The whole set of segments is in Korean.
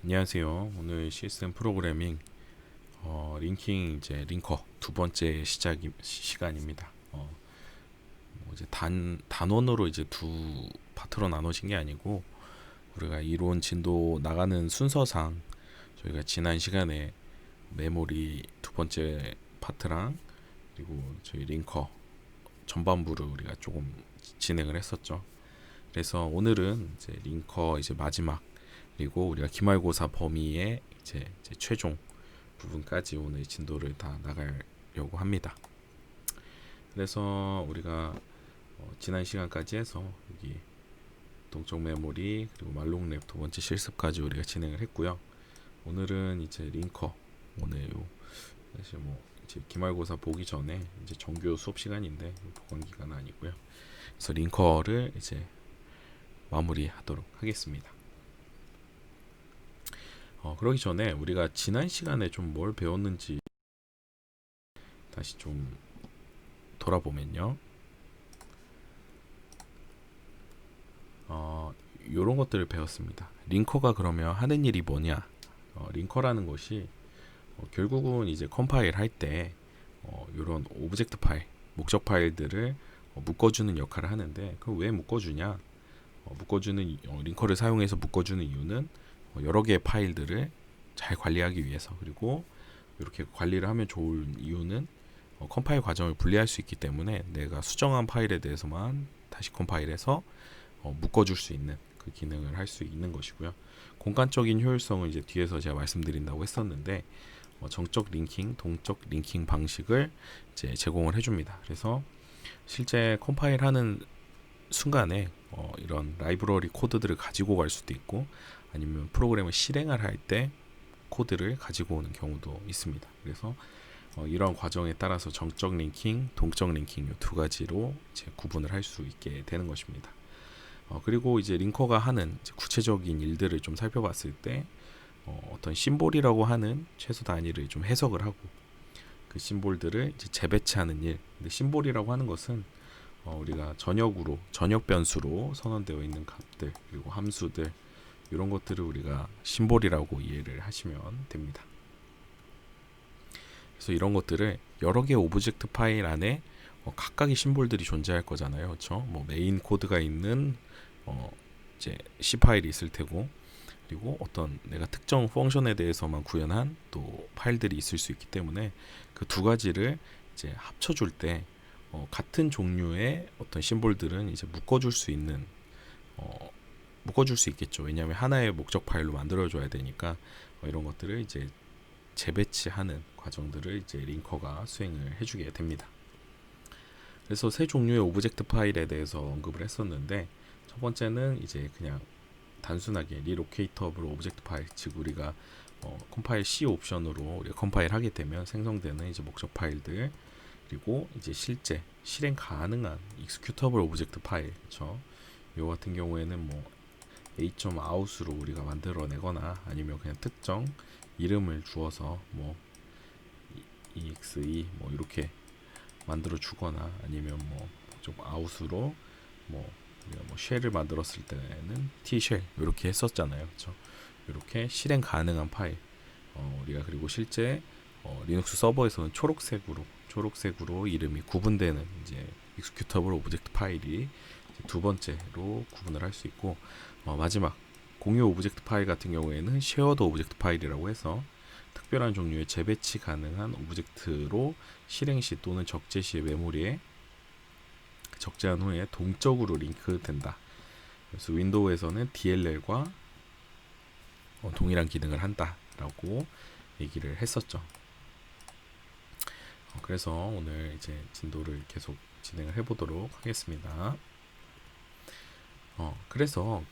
안녕하세요. 오늘 시스템 프로그래밍 링킹 이제 링커 두 번째 시간입니다. 뭐 이제 단원으로 이제 두 파트로 나눠진 게 아니고 우리가 이론 진도 나가는 순서상 저희가 지난 시간에 메모리 두 번째 파트랑 그리고 저희 링커 전반부를 우리가 조금 진행을 했었죠. 그래서 오늘은 이제 링커 이제 마지막 그리고 우리가 기말고사 범위의 이제 최종 부분까지 오늘 진도를 다 나가려고 합니다. 그래서 우리가 지난 시간까지 해서 여기 동적 메모리 그리고 말롱랩 두 번째 실습까지 우리가 진행을 했고요. 오늘은 이제 링커 오늘 사실 뭐 이제 기말고사 보기 전에 이제 정규 수업 시간인데 보강 기간은 아니고요. 그래서 링커를 이제 마무리하도록 하겠습니다. 그러기 전에 우리가 지난 시간에 좀 뭘 배웠는지 다시 좀 돌아보면요. 요런 것들을 배웠습니다. 링커가 그러면 하는 일이 뭐냐? 링커라는 것이 결국은 이제 컴파일 할 때 요런 오브젝트 파일, 목적 파일들을 묶어주는 역할을 하는데 그럼 왜 묶어주냐? 링커를 사용해서 묶어주는 이유는 여러 개의 파일들을 잘 관리하기 위해서 그리고 이렇게 관리를 하면 좋은 이유는 컴파일 과정을 분리할 수 있기 때문에 내가 수정한 파일에 대해서만 다시 컴파일해서 묶어줄 수 있는 그 기능을 할 수 있는 것이고요. 공간적인 효율성은 이제 뒤에서 제가 말씀드린다고 했었는데 정적 링킹, 동적 링킹 방식을 이제 제공을 해줍니다. 그래서 실제 컴파일하는 순간에 이런 라이브러리 코드들을 가지고 갈 수도 있고 아니면 프로그램을 실행을 할 때 코드를 가지고 오는 경우도 있습니다. 그래서 이런 과정에 따라서 정적 링킹, 동적 링킹 이 두 가지로 이제 구분을 할 수 있게 되는 것입니다. 그리고 이제 링커가 하는 이제 구체적인 일들을 좀 살펴봤을 때 어떤 심볼이라고 하는 최소 단위를 좀 해석을 하고 그 심볼들을 이제 재배치하는 일. 근데 심볼이라고 하는 것은 우리가 전역 변수로 선언되어 있는 값들 그리고 함수들 이런 것들을 우리가 심볼이라고 이해를 하시면 됩니다. 그래서 이런 것들을 여러 개의 오브젝트 파일 안에 각각의 심볼들이 존재할 거잖아요. 그렇죠? 뭐 메인 코드가 있는 이제 C 파일이 있을 테고 그리고 어떤 내가 특정 펑션에 대해서만 구현한 또 파일들이 있을 수 있기 때문에 그 두 가지를 이제 합쳐줄 때 같은 종류의 어떤 심볼들은 이제 묶어줄 수 있겠죠. 왜냐하면 하나의 목적 파일로 만들어줘야 되니까 이런 것들을 이제 재배치하는 과정들을 이제 링커가 수행을 해주게 됩니다. 그래서 세 종류의 오브젝트 파일에 대해서 언급을 했었는데 첫 번째는 이제 그냥 단순하게 리로케이터블 오브젝트 파일, 즉 우리가 컴파일 C 옵션으로 우리가 컴파일 하게 되면 생성되는 이제 목적 파일들 그리고 이제 실제 실행 가능한 익스큐터블 오브젝트 파일, 그렇죠? 요 같은 경우에는 뭐 a.out으로 우리가 만들어내거나 아니면 그냥 특정 이름을 주어서 뭐 exe 뭐 이렇게 만들어 주거나 아니면 좀 out으로 우리가 쉘을 만들었을 때는 t쉘 이렇게 했었잖아요, 그렇죠? 이렇게 실행 가능한 파일 우리가 그리고 실제 리눅스 서버에서는 초록색으로 이름이 구분되는 이제 익스큐터블 오브젝트 파일이 두 번째로 구분을 할 수 있고 마지막 공유 오브젝트 파일 같은 경우에는 쉐어드 오브젝트 파일이라고 해서 특별한 종류의 재배치 가능한 오브젝트로 실행 시 또는 적재 시의 메모리에 적재한 후에 동적으로 링크된다. 그래서 윈도우에서는 DLL과 동일한 기능을 한다라고 얘기를 했었죠. 그래서 오늘 이제 진도를 계속 진행을 해보도록 하겠습니다. 그래서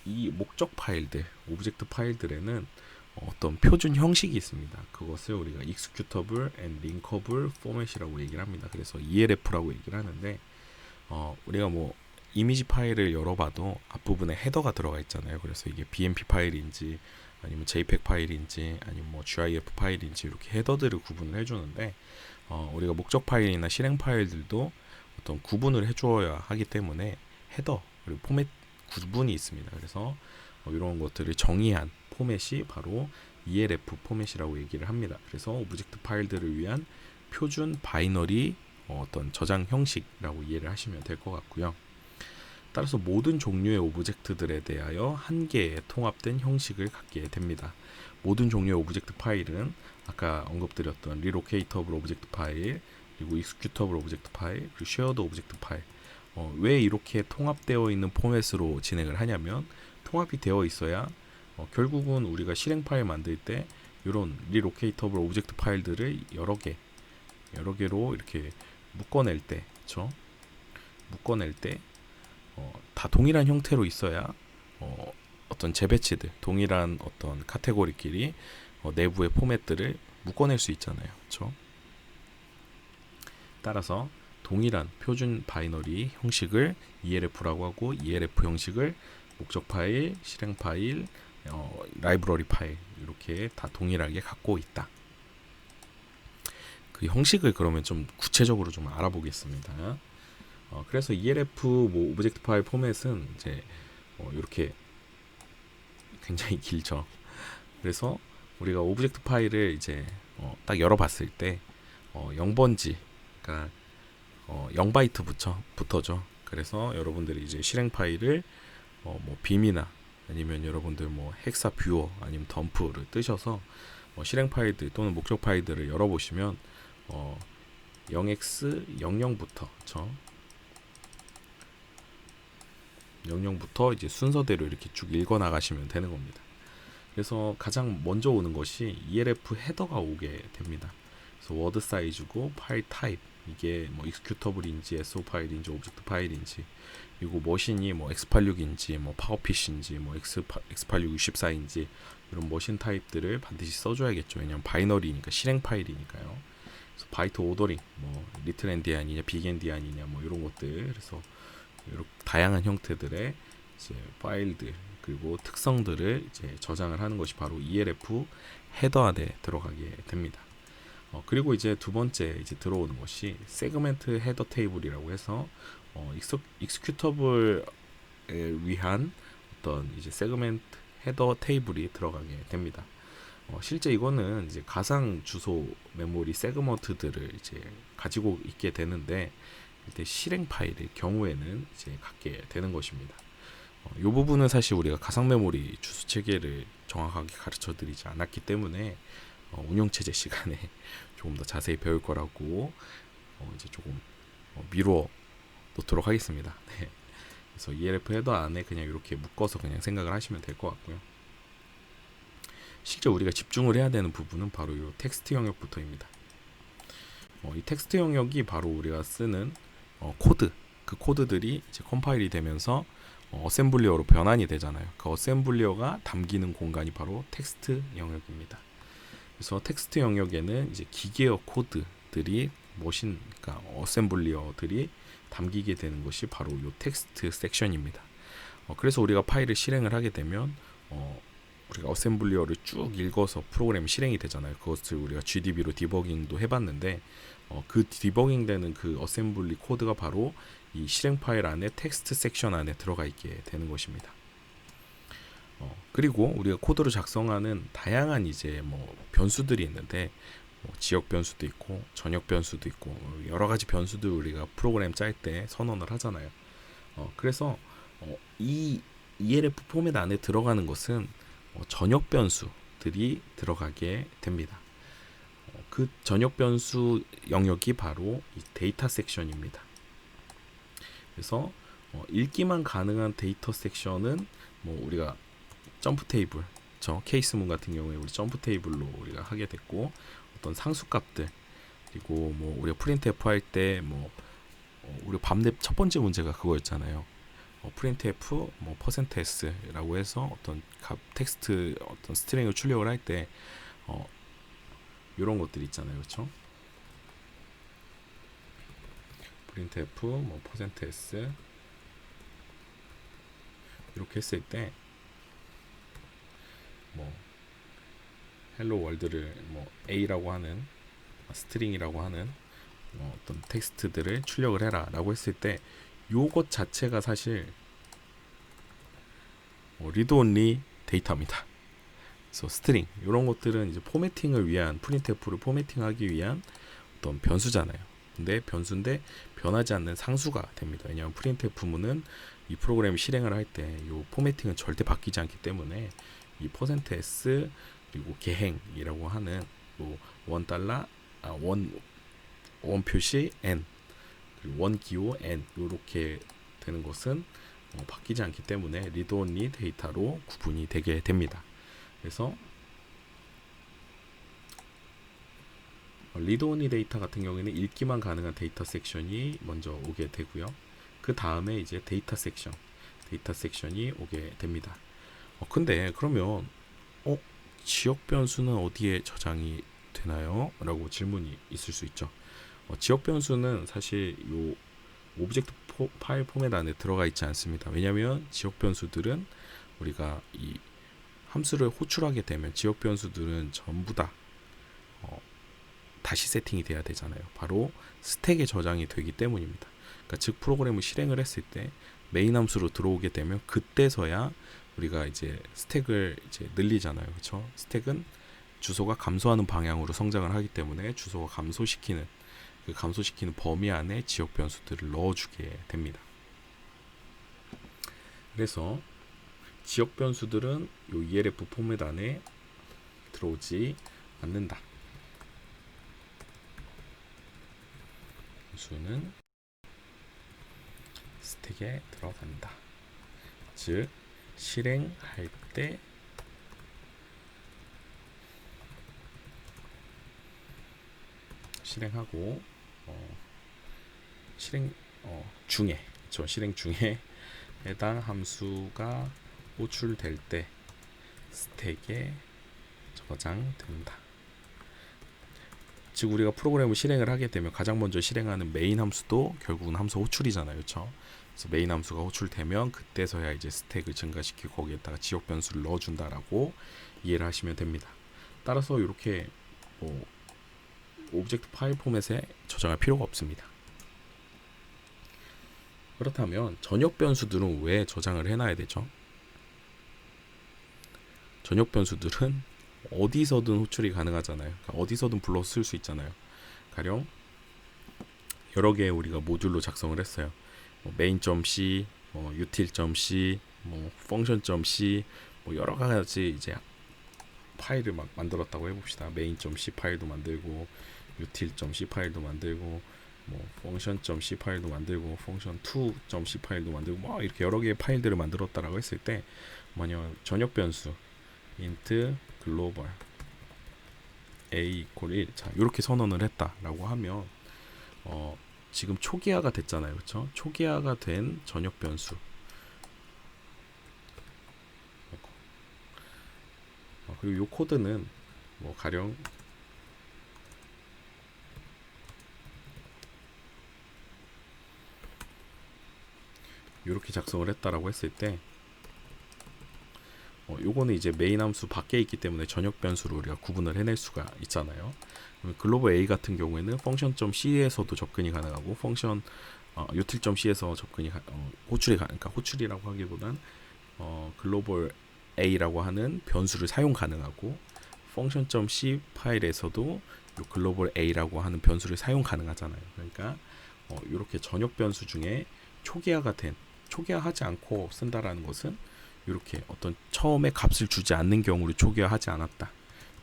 이 목적 파일들, 오브젝트 파일들에는 어떤 표준 형식이 있습니다. 그것을 우리가 executable and linkable format이라고 얘기를 합니다. 그래서 ELF라고 얘기를 하는데 우리가 뭐 이미지 파일을 열어봐도 앞부분에 헤더가 들어가 있잖아요. 그래서 이게 BMP 파일인지 아니면 JPEG 파일인지 아니면 뭐 GIF 파일인지 이렇게 헤더들을 구분을 해주는데 우리가 목적 파일이나 실행 파일들도 어떤 구분을 해주어야 하기 때문에 헤더 그리고 포맷 구분이 있습니다. 그래서 이런 것들을 정의한 포맷이 바로 ELF 포맷이라고 얘기를 합니다. 그래서 오브젝트 파일들을 위한 표준 바이너리 어떤 저장 형식이라고 이해를 하시면 될 것 같고요. 따라서 모든 종류의 오브젝트들에 대하여 한 개의 통합된 형식을 갖게 됩니다. 모든 종류의 오브젝트 파일은 아까 언급드렸던 리로케이터블 오브젝트 파일, 그리고 익스큐터블 오브젝트 파일, 그리고 쉐어드 오브젝트 파일. 왜 이렇게 통합되어 있는 포맷으로 진행을 하냐면 통합이 되어 있어야 결국은 우리가 실행 파일 만들 때 이런 리로케이터블 오브젝트 파일들을 여러 개로 이렇게 묶어낼 때, 그렇죠? 묶어낼 때 다 동일한 형태로 있어야 어떤 재배치들, 동일한 어떤 카테고리끼리 내부의 포맷들을 묶어낼 수 있잖아요, 그렇죠? 따라서 동일한 표준 바이너리 형식을 ELF라고 하고 ELF 형식을 목적 파일, 실행 파일, 라이브러리 파일 이렇게 다 동일하게 갖고 있다. 그 형식을 그러면 좀 구체적으로 좀 알아보겠습니다. 그래서 ELF 뭐 오브젝트 파일 포맷은 이제 이렇게 굉장히 길죠. 그래서 우리가 오브젝트 파일을 이제 딱 열어봤을 때 0번지, 그러니까 0바이트부터죠. 그래서 여러분들이 이제 실행 파일을 뭐 빔이나 아니면 여러분들 뭐 헥사 뷰어 아니면 덤프를 뜨셔서 실행 파일들 또는 목적 파일들을 열어보시면 0x00부터 00부터 이제 순서대로 이렇게 쭉 읽어 나가시면 되는 겁니다. 그래서 가장 먼저 오는 것이 ELF 헤더가 오게 됩니다. 그래서 워드 사이즈고 파일 타입, 이게 뭐 익스큐터블인지 SO 파일인지 오브젝트 파일인지, 그리고 머신이 뭐 x86인지 뭐 파워피시인지 뭐 x86 64인지 이런 머신 타입들을 반드시 써줘야겠죠. 왜냐면 바이너리니까, 실행 파일이니까요. 그래서 바이트 오더링, 뭐 리틀 엔디안이냐 빅 엔디안이냐 뭐 이런 것들, 그래서 이렇게 다양한 형태들의 이제 파일들 그리고 특성들을 이제 저장을 하는 것이 바로 ELF 헤더 안에 들어가게 됩니다. 그리고 이제 두 번째 이제 들어오는 것이 세그멘트 헤더 테이블이라고 해서 익스큐터블에 위한 어떤 이제 세그멘트 헤더 테이블이 들어가게 됩니다. 실제 이거는 이제 가상 주소 메모리 세그먼트들을 이제 가지고 있게 되는데, 이때 실행 파일의 경우에는 이제 갖게 되는 것입니다. 이 부분은 사실 우리가 가상 메모리 주소 체계를 정확하게 가르쳐 드리지 않았기 때문에 운영 체제 시간에 조금 더 자세히 배울 거라고 이제 조금 미루어 놓도록 하겠습니다. 네. 그래서 ELF 헤더 안에 그냥 이렇게 묶어서 그냥 생각을 하시면 될 것 같고요. 실제 우리가 집중을 해야 되는 부분은 바로 이 텍스트 영역부터입니다. 이 텍스트 영역이 바로 우리가 쓰는 코드, 그 코드들이 이제 컴파일이 되면서 어셈블리어로 변환이 되잖아요. 그 어셈블리어가 담기는 공간이 바로 텍스트 영역입니다. 그래서 텍스트 영역에는 이제 기계어 코드들이 그러니까 어셈블리어들이 담기게 되는 것이 바로 이 텍스트 섹션입니다. 그래서 우리가 파일을 실행을 하게 되면 우리가 어셈블리어를 쭉 읽어서 프로그램이 실행이 되잖아요. 그것을 우리가 GDB로 디버깅도 해봤는데 그 디버깅 되는 그 어셈블리 코드가 바로 이 실행 파일 안에 텍스트 섹션 안에 들어가 있게 되는 것입니다. 그리고 우리가 코드를 작성하는 다양한 이제 뭐 변수들이 있는데, 뭐 지역 변수도 있고 전역 변수도 있고 여러 가지 변수들 우리가 프로그램 짤 때 선언을 하잖아요. 그래서 이 ELF 포맷 안에 들어가는 것은 전역 변수들이 들어가게 됩니다. 그 전역 변수 영역이 바로 이 데이터 섹션입니다. 그래서 읽기만 가능한 데이터 섹션은 뭐 우리가 점프 테이블, 케이스문 같은 경우에 우리 점프 테이블로 우리가 하게 됐고, 어떤 상수값들, 그리고 뭐 우리가 프린트F 할 때 뭐 우리 밤랩 첫 번째 문제가 그거였잖아요. 프린트F 뭐 %s라고 해서 어떤 값 텍스트 어떤 스트링을 출력을 할 때 이런 것들 있잖아요, 그렇죠? printf 뭐 %s 이렇게 했을 때 뭐 헬로 월드를 뭐 a라고 하는 스트링이라고 하는 어떤 텍스트들을 출력을 해라라고 했을 때 요것 자체가 사실 리드 온리 데이터입니다. 그래서 스트링 이런 것들은 이제 포매팅을 위한 프린트F를 포매팅하기 위한 어떤 변수잖아요. 근데 변수인데 변하지 않는 상수가 됩니다. 왜냐하면 프린트F문은 이 프로그램 실행을 할 때 이 포매팅은 절대 바뀌지 않기 때문에 이 %s 그리고 개행이라고 하는 $1 원 표시 n 그리고 원 기호 n 이렇게 되는 것은 바뀌지 않기 때문에 리드 온리 데이터로 구분이 되게 됩니다. 그래서 리드 온리 데이터 같은 경우에는 읽기만 가능한 데이터 섹션이 먼저 오게 되고요. 그 다음에 이제 데이터 섹션이 오게 됩니다. 근데 그러면 지역 변수는 어디에 저장이 되나요? 라고 질문이 있을 수 있죠. 지역 변수는 사실 요 오브젝트 파일 포맷 안에 들어가 있지 않습니다. 왜냐하면 지역 변수들은 우리가 이 함수를 호출하게 되면 지역 변수들은 전부 다 다시 세팅이 돼야 되잖아요. 바로 스택에 저장이 되기 때문입니다. 그러니까 즉 프로그램을 실행을 했을 때 메인 함수로 들어오게 되면 그때서야 우리가 이제 스택을 이제 늘리잖아요. 그렇죠? 스택은 주소가 감소하는 방향으로 성장을 하기 때문에 주소가 감소시키는 그 감소시키는 범위 안에 지역 변수들을 넣어주게 됩니다. 그래서 지역 변수들은 요 ELF 포맷 안에 들어오지 않는다. 변수는 스택에 들어간다. 즉 실행할 때 실행하고 실행 중에 실행 중에 해당 함수가 호출될 때 스택에 저장된다. 즉 우리가 프로그램을 실행을 하게 되면 가장 먼저 실행하는 메인 함수도 결국은 함수 호출이잖아요. 그렇죠? 그래서 메인 함수가 호출되면 그때서야 이제 스택을 증가시키고 거기에다가 지역 변수를 넣어준다라고 이해를 하시면 됩니다. 따라서 이렇게 오브젝트 파일 포맷에 저장할 필요가 없습니다. 그렇다면 전역 변수들은 왜 저장을 해놔야 되죠? 전역 변수들은 어디서든 호출이 가능하잖아요. 그러니까 어디서든 불러 쓸 수 있잖아요. 가령 여러 개의 우리가 모듈로 작성을 했어요. main.c, util.c, function.c 여러 가지 이제 파일을 막 만들었다고 해봅시다. main.c 파일도 만들고 util.c 파일도 만들고 function.c 파일도 만들고 function2.c 파일도 만들고 이렇게 여러 개의 파일들을 만들었다라고 했을 때 만약 전역 변수 int global a = 1 자 이렇게 선언을 했다라고 하면 지금 초기화가 됐잖아요. 그렇죠? 초기화가 된 전역 변수 그리고 이 코드는 가령 이렇게 작성을 했다라고 했을 때 요거는 이제 메인 함수 밖에 있기 때문에 전역 변수로 우리가 구분을 해낼 수가 있잖아요. 글로벌 A 같은 경우에는 function.c에서도 접근이 가능하고 function util.c에서 접근이 그러니까 호출이라고 하기보단 글로벌 A라고 하는 변수를 사용 가능하고 function.c 파일에서도 글로벌 A라고 하는 변수를 사용 가능하잖아요. 그러니까 이렇게 전역 변수 중에 초기화하지 않고 쓴다라는 것은 이렇게 어떤 처음에 값을 주지 않는 경우를 초기화하지 않았다.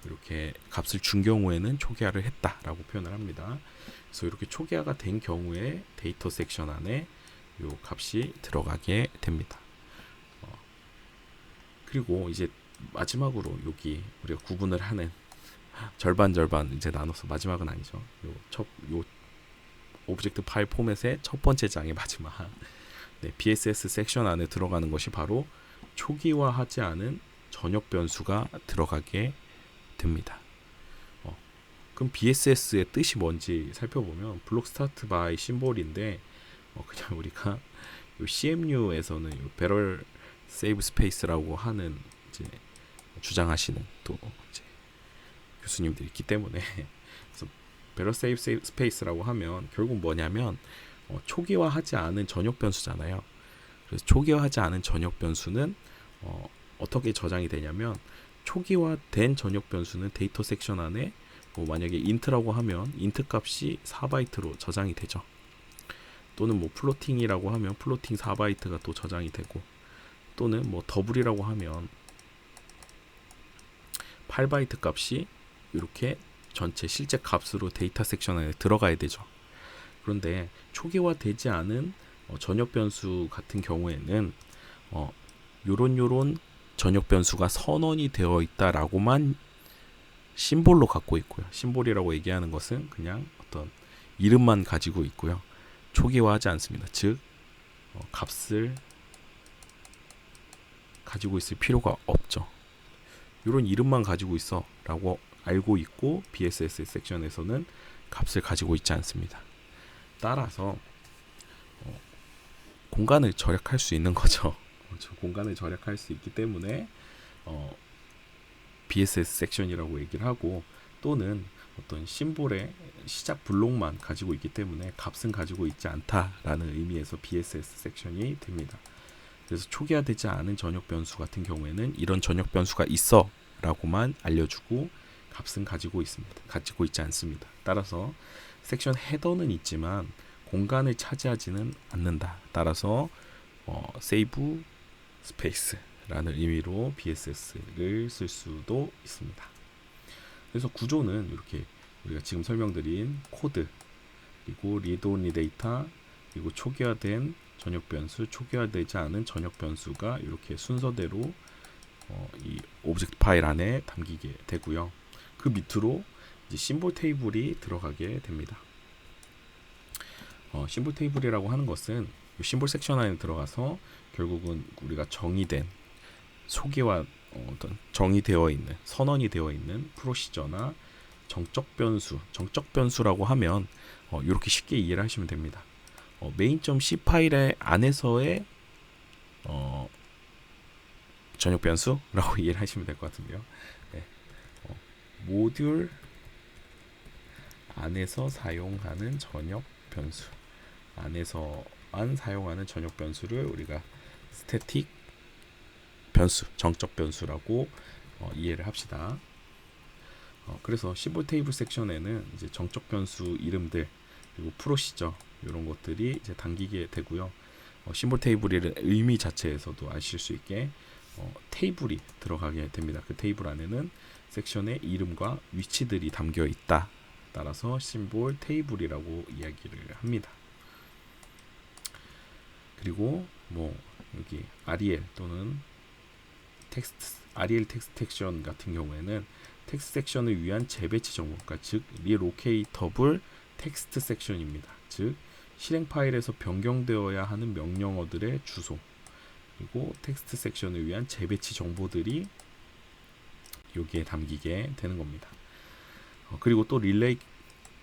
이렇게 값을 준 경우에는 초기화를 했다라고 표현을 합니다. 그래서 이렇게 초기화가 된 경우에 데이터 섹션 안에 이 값이 들어가게 됩니다. 그리고 이제 마지막으로 여기 우리가 구분을 하는 절반 이제 나눠서 마지막은 아니죠. 요 오브젝트 파일 포맷의 첫 번째 장의 마지막 BSS 섹션 안에 들어가는 것이 바로 초기화하지 않은 전역 변수가 들어가게 됩니다. 그럼 BSS의 뜻이 뭔지 살펴보면 블록 스타트 바이 심볼인데 그냥 우리가 요 CMU에서는 요 배럴 세이브 스페이스라고 하는 이제 주장하시는 또 이제 교수님들이 있기 때문에 그래서 배럴 세이브 스페이스라고 하면 결국 뭐냐면 초기화하지 않은 전역 변수잖아요. 그래서 초기화하지 않은 전역 변수는 어떻게 저장이 되냐면 초기화된 전역 변수는 데이터 섹션 안에 뭐 만약에 int라고 하면 int 값이 4바이트로 저장이 되죠. 또는 뭐 플로팅이라고 하면 플로팅 4바이트가 또 저장이 되고, 또는 뭐 더블이라고 하면 8바이트 값이 이렇게 전체 실제 값으로 데이터 섹션 안에 들어가야 되죠. 그런데 초기화되지 않은 전역 변수 같은 경우에는 요런 전역 변수가 선언이 되어 있다라고만 심볼로 갖고 있고요. 심볼이라고 얘기하는 것은 그냥 어떤 이름만 가지고 있고요. 초기화하지 않습니다. 즉 값을 가지고 있을 필요가 없죠. 이런 이름만 가지고 있어 라고 알고 있고 BSS 섹션에서는 값을 가지고 있지 않습니다. 따라서 공간을 절약할 수 있는 거죠. 공간을 절약할 수 있기 때문에 BSS 섹션이라고 얘기를 하고, 또는 어떤 심볼의 시작 블록만 가지고 있기 때문에 값은 가지고 있지 않다라는 의미에서 BSS 섹션이 됩니다. 그래서 초기화되지 않은 전역 변수 같은 경우에는 이런 전역 변수가 있어 라고만 알려주고 값은 가지고 있지 않습니다. 따라서 섹션 헤더는 있지만 공간을 차지하지는 않는다. 따라서 세이브 스페이스라는 의미로 BSS를 쓸 수도 있습니다. 그래서 구조는 이렇게 우리가 지금 설명드린 코드, 그리고 리드 온리 데이터, 그리고 초기화된 전역 변수, 초기화되지 않은 전역 변수가 이렇게 순서대로 이 오브젝트 파일 안에 담기게 되고요. 그 밑으로 이제 심볼 테이블이 들어가게 됩니다. 심볼 테이블이라고 하는 것은 이 심볼 섹션 안에 들어가서 결국은 우리가 정의된 소개와 어떤 정의되어 있는, 선언이 되어 있는 프로시저나 정적 변수라고 하면 이렇게 쉽게 이해를 하시면 됩니다. main.c 파일의 안에서의 전역 변수라고 이해를 하시면 될 것 같은데요. 네. 모듈 안에서 사용하는 전역 변수, 안에서만 사용하는 전역 변수를 우리가 스태틱 변수, 정적 변수라고 이해를 합시다. 그래서 심볼 테이블 섹션에는 이제 정적 변수 이름들, 그리고 프로시저 이런 것들이 이제 담기게 되고요. 심볼 테이블이라는 의미 자체에서도 아실 수 있게 테이블이 들어가게 됩니다. 그 테이블 안에는 섹션의 이름과 위치들이 담겨 있다. 따라서 심볼 테이블이라고 이야기를 합니다. 그리고 뭐 여기 REL 또는 REL 텍스트 섹션 같은 경우에는 텍스트 섹션을 위한 재배치 정보가, 즉 리로케이터블 텍스트 섹션입니다. 즉 실행 파일에서 변경되어야 하는 명령어들의 주소, 그리고 텍스트 섹션을 위한 재배치 정보들이 여기에 담기게 되는 겁니다. 그리고 또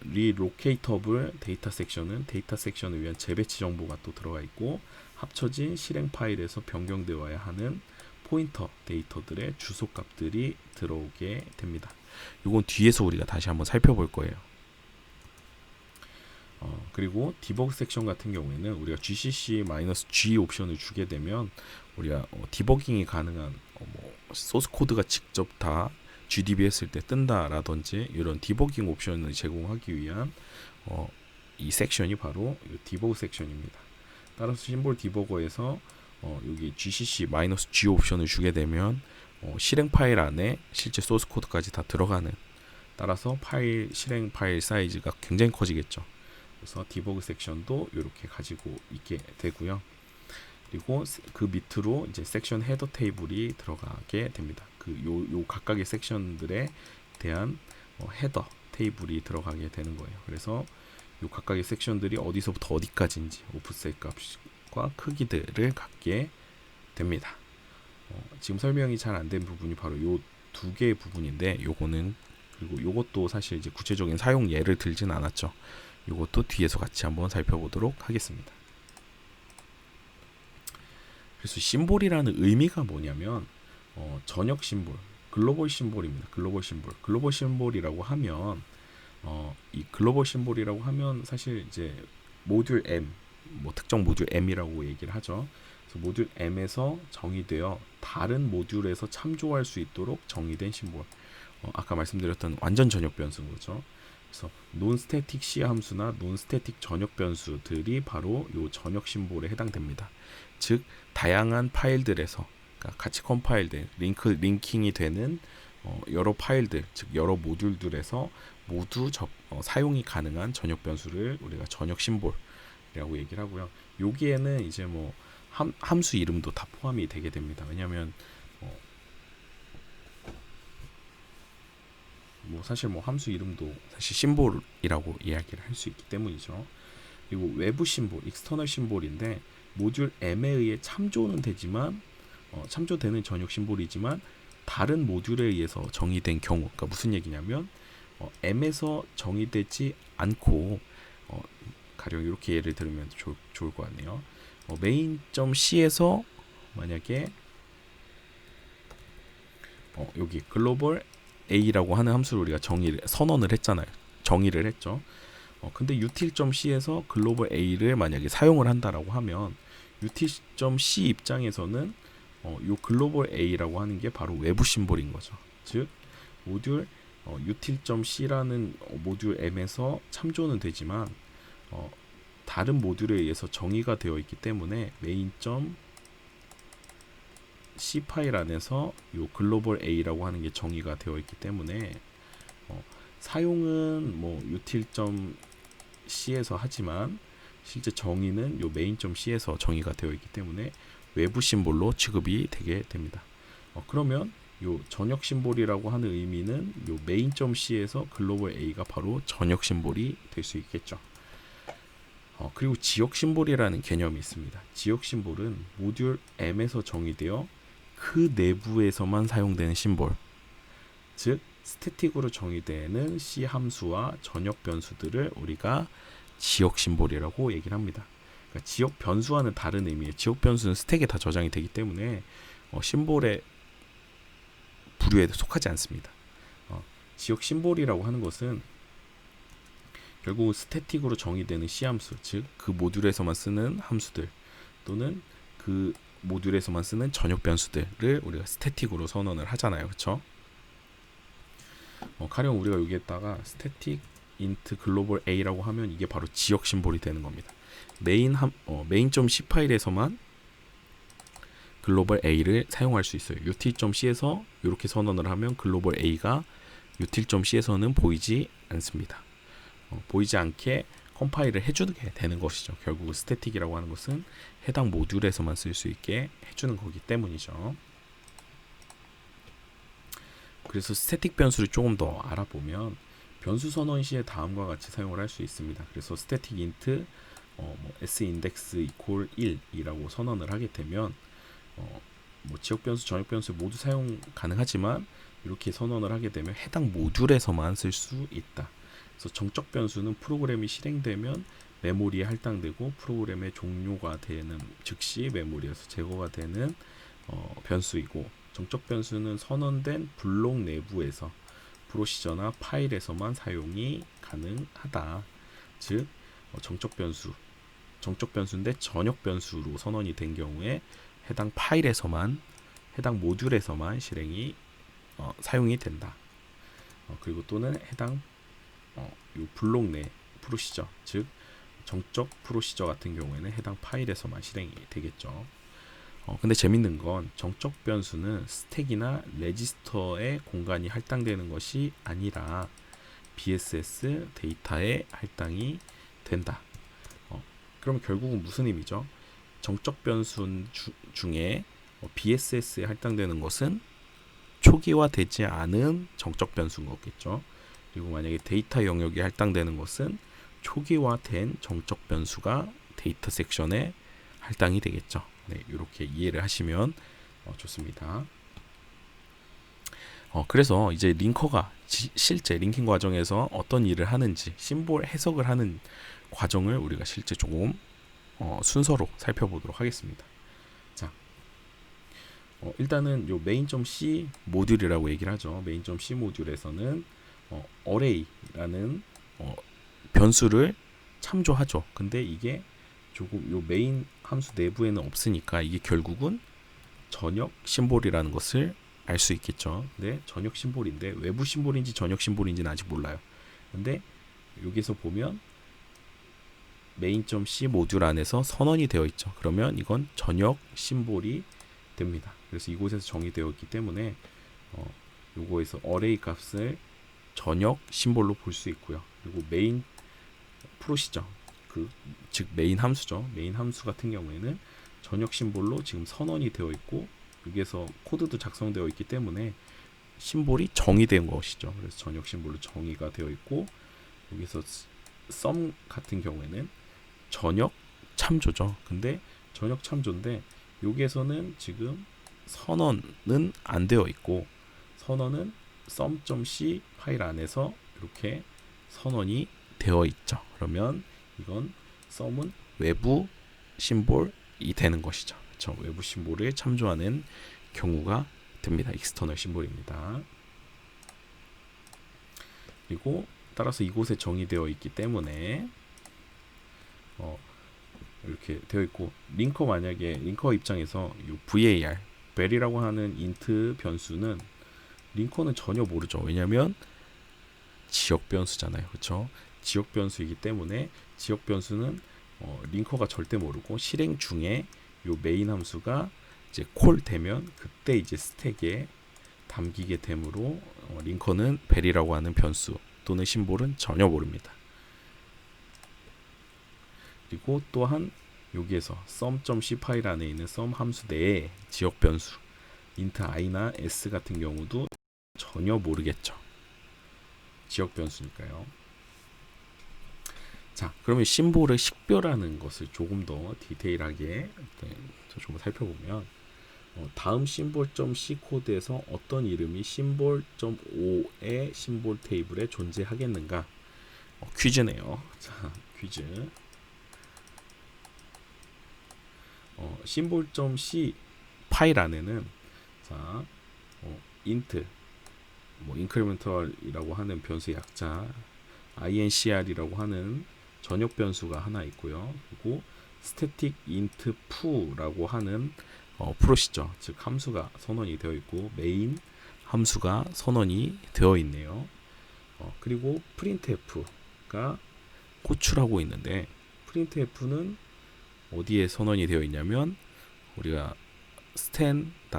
리로케이터블 데이터 섹션은 데이터 섹션을 위한 재배치 정보가 또 들어가 있고, 합쳐진 실행 파일에서 변경되어야 하는 포인터 데이터들의 주소 값들이 들어오게 됩니다. 이건 뒤에서 우리가 다시 한번 살펴볼 거예요. 그리고 디버그 섹션 같은 경우에는 우리가 gcc-g 옵션을 주게 되면 우리가 디버깅이 가능한 소스 코드가 직접 다 gdb 했을 때 뜬다라든지 이런 디버깅 옵션을 제공하기 위한 이 섹션이 바로 이 디버그 섹션입니다. 따라서 심볼 디버거에서 여기 gcc-g 옵션을 주게 되면 실행 파일 안에 실제 소스 코드까지 다 들어가는, 따라서 실행 파일 사이즈가 굉장히 커지겠죠. 그래서 디버그 섹션도 이렇게 가지고 있게 되고요. 그리고 그 밑으로 이제 섹션 헤더 테이블이 들어가게 됩니다. 요 각각의 섹션들에 대한 헤더 테이블이 들어가게 되는 거예요. 그래서 요 각각의 섹션들이 어디서부터 어디까지인지 오프셋 값과 크기들을 갖게 됩니다. 지금 설명이 잘 안 된 부분이 바로 요 두 개의 부분인데, 요거는, 그리고 요것도 사실 이제 구체적인 사용 예를 들진 않았죠. 요것도 뒤에서 같이 한번 살펴보도록 하겠습니다. 그래서 심볼이라는 의미가 뭐냐면 전역 심볼, 글로벌 심볼입니다. 글로벌 심볼이라고 하면 이 글로벌 심볼이라고 하면 사실 이제 모듈 M, 특정 모듈 M이라고 얘기를 하죠. 그래서 모듈 M에서 정의되어 다른 모듈에서 참조할 수 있도록 정의된 심볼. 아까 말씀드렸던 완전 전역 변수인 거죠. 그래서 논스태틱 C 함수나 논스태틱 전역 변수들이 바로 이 전역 심볼에 해당됩니다. 즉 다양한 파일들에서, 그러니까 같이 컴파일된 링킹이 되는 여러 파일들, 즉 여러 모듈들에서 모두 사용이 가능한 전역 변수를 우리가 전역 심볼이라고 얘기를 하고요. 여기에는 이제 뭐 함수 이름도 다 포함이 되게 됩니다. 왜냐하면 뭐 사실 뭐 함수 이름도 사실 심볼이라고 이야기를 할 수 있기 때문이죠. 그리고 외부 심볼, 익스터널 심볼인데 모듈 M에 의해 참조는 되지만 참조되는 전역 심볼이지만 다른 모듈에 의해서 정의된 경우, 그러니까 무슨 얘기냐면 M에서 정의되지 않고 가령 이렇게 예를 들면 좋을 것 같네요. main.c에서 만약에 여기 글로벌 A라고 하는 함수를 우리가 선언을 했잖아요. 정의를 했죠. 근데 util.c에서 글로벌 A를 만약에 사용을 한다라고 하면 util.c 입장에서는 요 글로벌 A라고 하는 게 바로 외부 심볼인 거죠. 즉 모듈 util.c라는 모듈 M에서 참조는 되지만 다른 모듈에 의해서 정의가 되어 있기 때문에 main.c 파일 안에서 요 글로벌 A라고 하는 게 정의가 되어 있기 때문에 사용은 뭐 util.c에서 하지만 실제 정의는 요 main.c에서 정의가 되어 있기 때문에 외부 심볼로 취급이 되게 됩니다. 그러면 요 전역 심볼이라고 하는 의미는 요 main.c에서 글로벌 A가 바로 전역 심볼이 될 수 있겠죠. 그리고 지역 심볼이라는 개념이 있습니다. 지역 심볼은 모듈 M에서 정의되어 그 내부에서만 사용되는 심볼, 즉 스태틱으로 정의되는 C 함수와 전역 변수들을 우리가 지역 심볼이라고 얘기를 합니다. 그러니까 지역 변수와는 다른 의미예요. 지역 변수는 스택에 다 저장이 되기 때문에 심볼의 부류에 속하지 않습니다. 지역 심볼이라고 하는 것은 결국 스태틱으로 정의되는 C 함수, 즉 그 모듈에서만 쓰는 함수들 또는 그 모듈에서만 쓰는 전역 변수들을 우리가 스태틱으로 선언을 하잖아요. 그렇죠? 가령 우리가 여기에다가 static int global a라고 하면 이게 바로 지역 심볼이 되는 겁니다. main.c 파일에서만 글로벌 a를 사용할 수 있어요. util.c에서 이렇게 선언을 하면 글로벌 a가 util.c에서는 보이지 않습니다. 보이지 않게 컴파일을 해주게 되는 것이죠. 결국 스태틱이라고 하는 것은 해당 모듈에서만 쓸 수 있게 해주는 거기 때문이죠. 그래서 스태틱 변수를 조금 더 알아보면 변수 선언 시에 다음과 같이 사용을 할 수 있습니다. 그래서 static int s-index equal 1이라고 선언을 하게 되면 뭐 지역 변수, 전역 변수 모두 사용 가능하지만 이렇게 선언을 하게 되면 해당 모듈에서만 쓸 수 있다. 그래서 정적 변수는 프로그램이 실행되면 메모리에 할당되고 프로그램의 종료가 되는 즉시 메모리에서 제거가 되는 변수이고, 정적 변수는 선언된 블록 내부에서 프로시저나 파일에서만 사용이 가능하다. 즉 정적 변수인데 전역 변수로 선언이 된 경우에 해당 파일에서만, 해당 모듈에서만 실행이 사용이 된다. 그리고 또는 해당 요 블록 내 프로시저, 즉 정적 프로시저 같은 경우에는 해당 파일에서만 실행이 되겠죠. 근데 재밌는 건 정적 변수는 스택이나 레지스터에 공간이 할당되는 것이 아니라 BSS 데이터에 할당이 된다. 그럼 결국은 무슨 의미죠? 정적 변수 중에 BSS에 할당되는 것은 초기화되지 않은 정적 변수인 거겠죠. 그리고 만약에 데이터 영역에 할당되는 것은 초기화된 정적 변수가 데이터 섹션에 할당이 되겠죠. 네, 이렇게 이해를 하시면 좋습니다. 그래서 이제 링커가 실제 링킹 과정에서 어떤 일을 하는지, 심볼 해석을 하는 과정을 우리가 실제 조금 순서로 살펴보도록 하겠습니다. 자, 일단은 요 main.c 모듈이라고 얘기를 하죠. main.c 모듈에서는 array라는 변수를 참조하죠. 근데 이게 조금 요 함수 내부에는 없으니까 이게 결국은 전역 심볼이라는 것을 알 수 있겠죠. 근데 전역 심볼인데 외부 심볼인지 전역 심볼인지는 아직 몰라요. 근데 여기서 보면 main.c 모듈 안에서 선언이 되어 있죠. 그러면 이건 전역 심볼이 됩니다. 그래서 이곳에서 정의되어 있기 때문에 요거에서 array 값을 전역 심볼로 볼 수 있고요. 그리고 메인 프로시저 즉 메인 함수죠. 메인 함수 같은 경우에는 전역 심볼로 지금 선언이 되어 있고 여기에서 코드도 작성되어 있기 때문에 심볼이 정의된 것이죠. 그래서 전역 심볼로 정의가 되어 있고 여기서 sum 같은 경우에는 전역 참조죠. 근데 전역 참조인데 여기에서는 지금 선언은 안 되어 있고 선언은 sum.c 파일 안에서 이렇게 선언이 되어 있죠. 그러면 이건 sum은 외부 심볼이 되는 것이죠. 그렇죠? 외부 심볼을 참조하는 경우가 됩니다. 익스터널 심볼입니다. 그리고 따라서 이곳에 정의되어 있기 때문에 이렇게 되어 있고 만약에 링커 입장에서 이 var var이라고 하는 인트 변수는 링커는 전혀 모르죠. 왜냐하면 지역 변수잖아요. 그렇죠? 지역 변수이기 때문에 지역 변수는 링커가 절대 모르고 실행 중에 요 메인 함수가 이제 콜 되면 그때 이제 스택에 담기게 되므로 링커는 var이라고 하는 변수 또는 심볼은 전혀 모릅니다. 그리고 또한 여기에서 sum.c 파일 안에 있는 sum 함수 내에 지역 변수 int i나 s 같은 경우도 전혀 모르겠죠. 지역 변수니까요. 자, 그러면 심볼을 식별하는 것을 조금 더 디테일하게 좀 살펴보면 다음 심볼.c 코드에서 어떤 이름이 심볼.o의 심볼 테이블에 존재하겠는가? 퀴즈네요. 자, 퀴즈. 심볼.c 파일 안에는 자, int incremental이라고 하는 변수의 약자 incr이라고 하는 전역 변수가 하나 있고요. 그리고 static int foo라고 하는 프로시저 즉 함수가 선언이 되어 있고 메인 함수가 선언이 되어 있네요. 그리고 printf가 호출하고 있는데 printf는 어디에 선언이 되어 있냐면 우리가 stan.io.header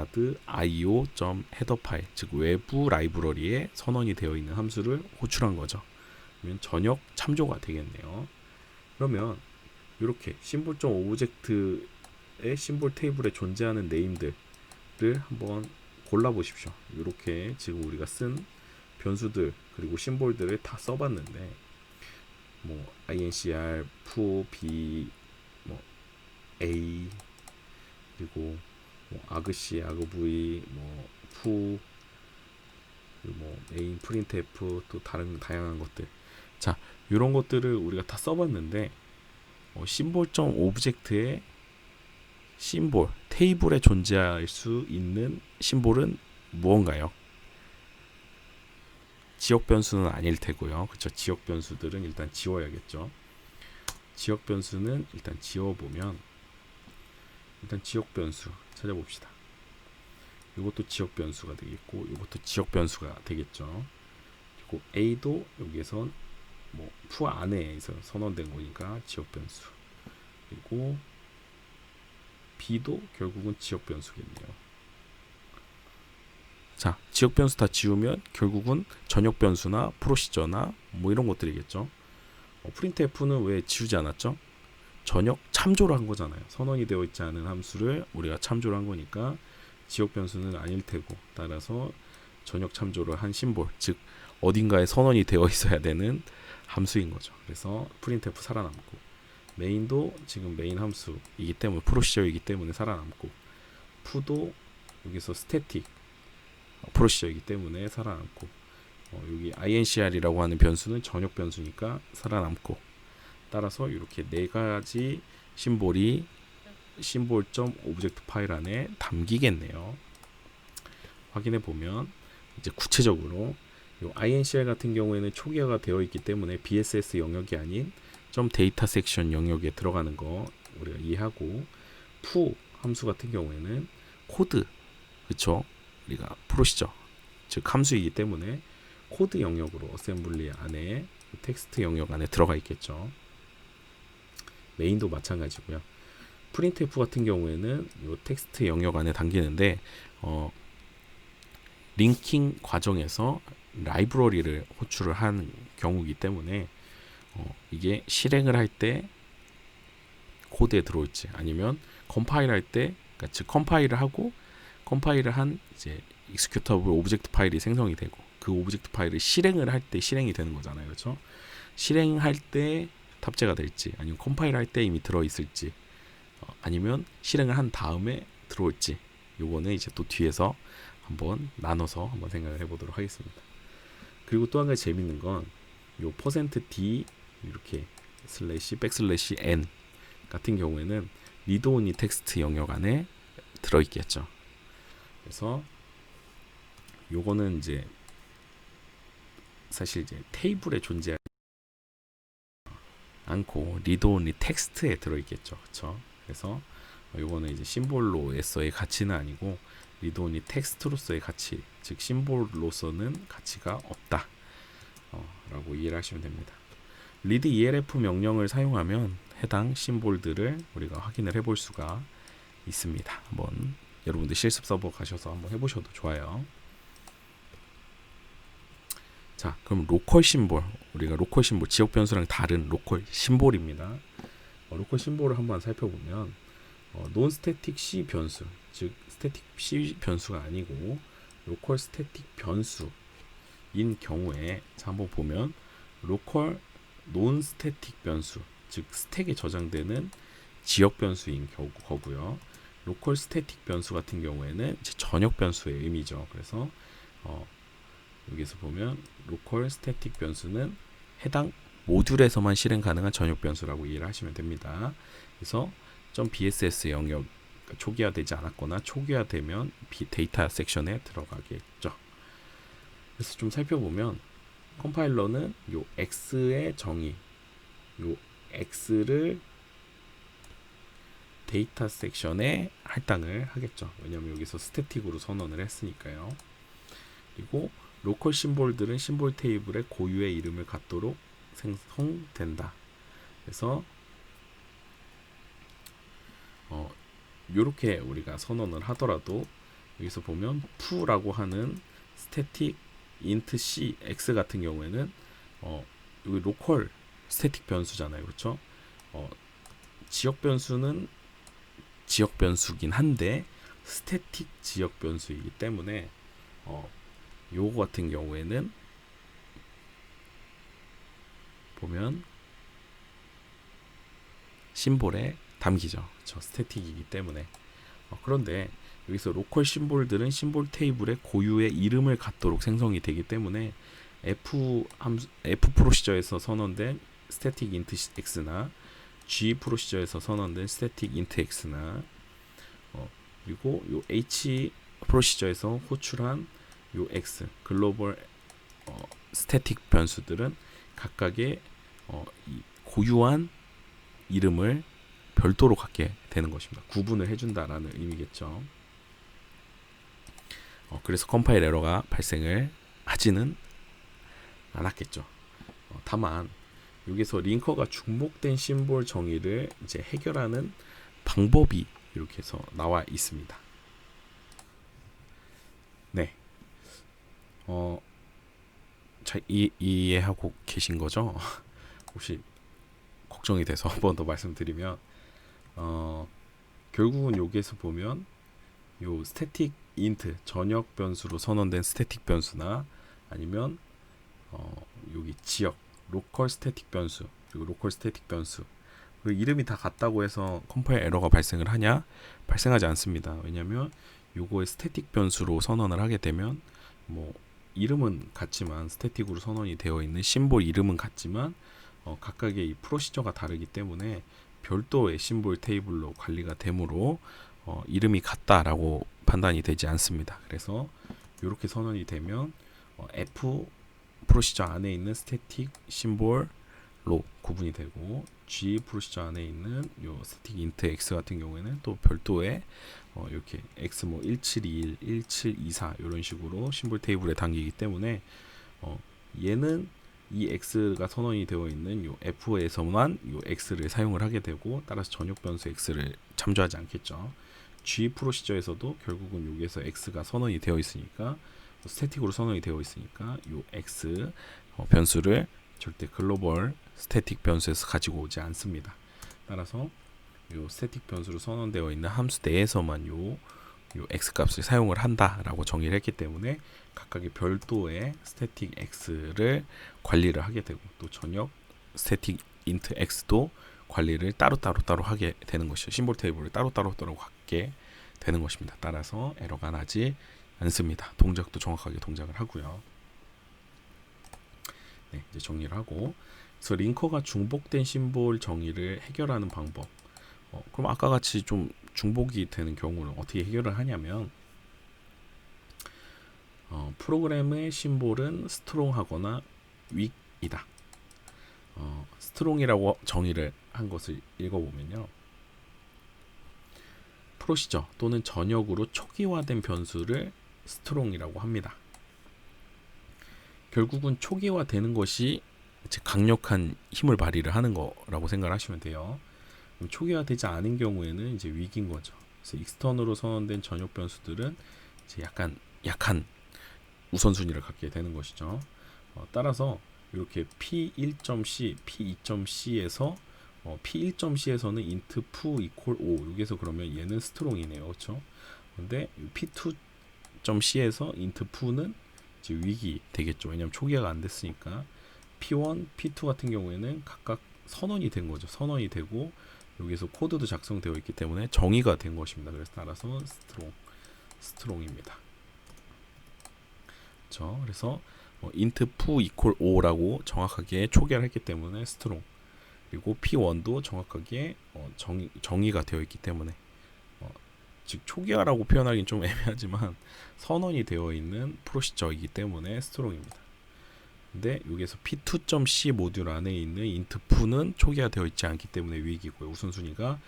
파일 즉 외부 라이브러리에 선언이 되어 있는 함수를 호출한 거죠. 그러면 전역 참조가 되겠네요. 그러면 이렇게 심볼.오브젝트의 심볼 테이블에 존재하는 네임들을 한번 골라 보십시오. 이렇게 지금 우리가 쓴 변수들 그리고 심볼들을 다 써봤는데 뭐 incr, foo, b, 뭐 a 그리고 뭐 argc, argv, 뭐 foo, 뭐 main, printf 또 다른 다양한 것들. 자, 이런 것들을 우리가 다 써봤는데 심볼.오브젝트의 심볼 테이블에 존재할 수 있는 심볼은 무언가요? 지역 변수는 아닐 테고요. 그렇죠? 지역 변수들은 일단 지워야겠죠. 지역 변수는 일단 지워보면 일단 지역 변수 찾아봅시다. 이것도 지역 변수가 되겠고 이것도 지역 변수가 되겠죠. 그리고 A도 여기에선 뭐 푸 안에서 선언된 거니까 지역 변수. 그리고 B도 결국은 지역 변수겠네요. 자, 지역 변수 다 지우면 결국은 전역 변수나 프로시저나 뭐 이런 것들이겠죠. printf는 왜 지우지 않았죠? 전역 참조를 한 거잖아요. 선언이 되어 있지 않은 함수를 우리가 참조를 한 거니까 지역 변수는 아닐 테고 따라서 전역 참조를 한 심볼 즉 어딘가에 선언이 되어 있어야 되는 함수인 거죠. 그래서 printf 살아남고 메인도 지금 메인 함수이기 때문에 프로시저이기 때문에 살아남고 푸도 여기서 static 프로시저이기 때문에 살아남고 여기 incr이라고 하는 변수는 전역 변수니까 살아남고 따라서 이렇게 네 가지 심볼이 심볼.오브젝트 파일 안에 담기겠네요. 확인해 보면 이제 구체적으로 요 incr 같은 경우에는 초기화가 되어 있기 때문에 bss 영역이 아닌 .data 섹션 영역에 들어가는 거 우리가 이해하고 푸 함수 같은 경우에는 코드, 그쵸? 우리가 프로시저, 즉 함수이기 때문에 코드 영역으로 어셈블리 안에 텍스트 영역 안에 들어가 있겠죠. 메인도 마찬가지고요. 프린트f 같은 경우에는 이 텍스트 영역 안에 담기는데 링킹 과정에서 라이브러리를 호출을 한 경우이기 때문에 이게 실행을 할 때 코드에 들어올지 아니면 컴파일 할 때, 그러니까 즉 컴파일을 하고 컴파일을 한 이제 익스큐터블 오브젝트 파일이 생성이 되고 그 오브젝트 파일을 실행을 할 때 실행이 되는 거잖아요, 그렇죠? 실행할 때 탑재가 될지 아니면 컴파일 할 때 이미 들어 있을지 아니면 실행을 한 다음에 들어올지 요거는 이제 또 뒤에서 한번 나눠서 한번 생각을 해보도록 하겠습니다. 그리고 또 한 가지 재밌는 건 요 %d 이렇게 슬래시 백슬래시 n 같은 경우에는 리드 온리 텍스트 영역 안에 들어 있겠죠. 그래서 요거는 이제 사실 이제 테이블에 존재하지 않고 리드 온리 텍스트에 들어 있겠죠. 그렇죠? 그래서 요거는 이제 심볼로서의 가치는 아니고 리드 온리 텍스트로서의 가치, 즉 심볼로서는 가치가 없다 라고 이해를 하시면 됩니다. 리드 elf 명령을 사용하면 해당 심볼들을 우리가 확인을 해볼 수가 있습니다. 한번 여러분들 실습 서버 가셔서 한번 해보셔도 좋아요. 자, 그럼 로컬 심볼, 우리가 로컬 심볼 지역 변수랑 다른 로컬 심볼입니다. 로컬 심볼을 한번 살펴보면 논 스태틱 C 변수, 즉 스태틱 C 변수가 아니고 로컬 스태틱 변수인 경우에 자 한번 보면 로컬 논 스태틱 변수, 즉 스택에 저장되는 지역 변수인 거고요. 로컬 스태틱 변수 같은 경우에는 전역 변수의 의미죠. 그래서 여기서 보면 로컬 스태틱 변수는 해당 모듈에서만 실행 가능한 전역 변수라고 이해를 하시면 됩니다. 그래서 .bss 영역 초기화되지 않았거나 초기화되면 데이터 섹션에 들어가겠죠. 그래서 좀 살펴보면 컴파일러는 요 x의 정의, 요 x를 데이터 섹션에 할당을 하겠죠. 왜냐하면 여기서 스태틱으로 선언을 했으니까요. 그리고 로컬 심볼들은 심볼 테이블에 고유의 이름을 갖도록 생성된다. 그래서 이렇게 우리가 선언을 하더라도 여기서 보면 푸라고 하는 스태틱 인트 c x 같은 경우에는 여기 로컬 스태틱 변수잖아요, 그렇죠? 지역 변수는 지역 변수긴 한데 스태틱 지역 변수이기 때문에 요거 같은 경우에는 보면 심볼에 담기죠. 저 스태틱이기 때문에. 그런데 여기서 로컬 심볼들은 심볼 테이블에 고유의 이름을 갖도록 생성이 되기 때문에 F 프로시저에서 선언된 static int x나 G 프로시저에서 선언된 static int x나 그리고 요 H 프로시저에서 호출한 요 x 글로벌 스태틱 변수들은 각각의 이 고유한 이름을 별도로 갖게 되는 것입니다. 구분을 해준다라는 의미겠죠. 그래서 컴파일 에러가 발생을 하지는 않았겠죠. 다만 여기서 링커가 중복된 심볼 정의를 이제 해결하는 방법이 이렇게 해서 나와 있습니다. 네. 잘 이해하고 계신 거죠? 혹시 걱정이 돼서 한 번 더 말씀드리면 결국은 여기에서 보면 요 스태틱 인트 전역 변수로 선언된 스태틱 변수나 아니면 여기 지역 로컬 스태틱 변수 그리고 로컬 스태틱 변수 그리고 이름이 다 같다고 해서 컴파일 에러가 발생을 하냐? 발생하지 않습니다. 왜냐하면 요거의 스태틱 변수로 선언을 하게 되면 뭐 이름은 같지만 스태틱으로 선언이 되어 있는 심볼 이름은 같지만 각각의 이 프로시저가 다르기 때문에 별도의 심볼 테이블로 관리가 되므로 이름이 같다라고 판단이 되지 않습니다. 그래서 이렇게 선언이 되면 F 프로시저 안에 있는 스태틱 심볼 프로시저로 구분이 되고, G 프로시저 안에 있는 요 스태틱 인트 X 같은 경우에는 또 별도의 이렇게 X 뭐 1721, 1724 이런 식으로 심볼 테이블에 담기기 때문에 얘는 이 X가 선언이 되어 있는 요 F에서만 요 X를 사용을 하게 되고, 따라서 전역 변수 X를 참조하지 않겠죠. G 프로시저에서도 결국은 여기에서 X가 선언이 되어 있으니까, 스태틱으로 선언이 되어 있으니까 요 X 변수를 절대 글로벌 스태틱 변수에서 가지고 오지 않습니다. 따라서 요 스태틱 변수로 선언되어 있는 함수 내에서만 요 X 값을 사용을 한다라고 정의를 했기 때문에 각각의 별도의 스태틱 X를 관리를 하게 되고, 또 전역 스태틱 인트 X도 관리를 따로 하게 되는 것이죠. 심볼 테이블을 따로 갖게 되는 것입니다. 따라서 에러가 나지 않습니다. 동작도 정확하게 동작을 하고요. 네, 이제 정리를 하고, 그래서 링커가 중복된 심볼 정의를 해결하는 방법. 그럼 아까 같이 좀 중복이 되는 경우는 어떻게 해결을 하냐면, 프로그램의 심볼은 스트롱하거나 윅이다. 스트롱이라고 정의를 한 것을 읽어보면요, 프로시저 또는 전역으로 초기화된 변수를 스트롱이라고 합니다. 결국은 초기화되는 것이 강력한 힘을 발휘를 하는 거라고 생각을 하시면 돼요. 그럼 초기화되지 않은 경우에는 이제 윅인 거죠. 그래서 익스턴으로 선언된 전역 변수들은 이제 약간 약한 우선순위를 갖게 되는 것이죠. 따라서 이렇게 P1.C, P2.C에서 P1.C에서는 int foo equal 5, 여기서 그러면 얘는 스트롱이네요, 그렇죠? 근데 P2.C에서 int foo는 이제 윅이 되겠죠. 왜냐하면 초기화가 안 됐으니까. P1, P2 같은 경우에는 각각 선언이 된 거죠. 선언이 되고 여기서 코드도 작성되어 있기 때문에 정의가 된 것입니다. 그래서 따라서 스트롱입니다. 그렇죠? 그래서 int foo equal 5라고 정확하게 초기화를 했기 때문에 스트롱. 그리고 P1도 정확하게 정의가 되어 있기 때문에, 즉 초기화라고 표현하기는 좀 애매하지만 선언이 되어 있는 프로시저이기 때문에 스트롱입니다. 근데 여기서 P2.C 모듈 안에 있는 int foo는 초기화되어 있지 않기 때문에 윅이고요. 우선순위가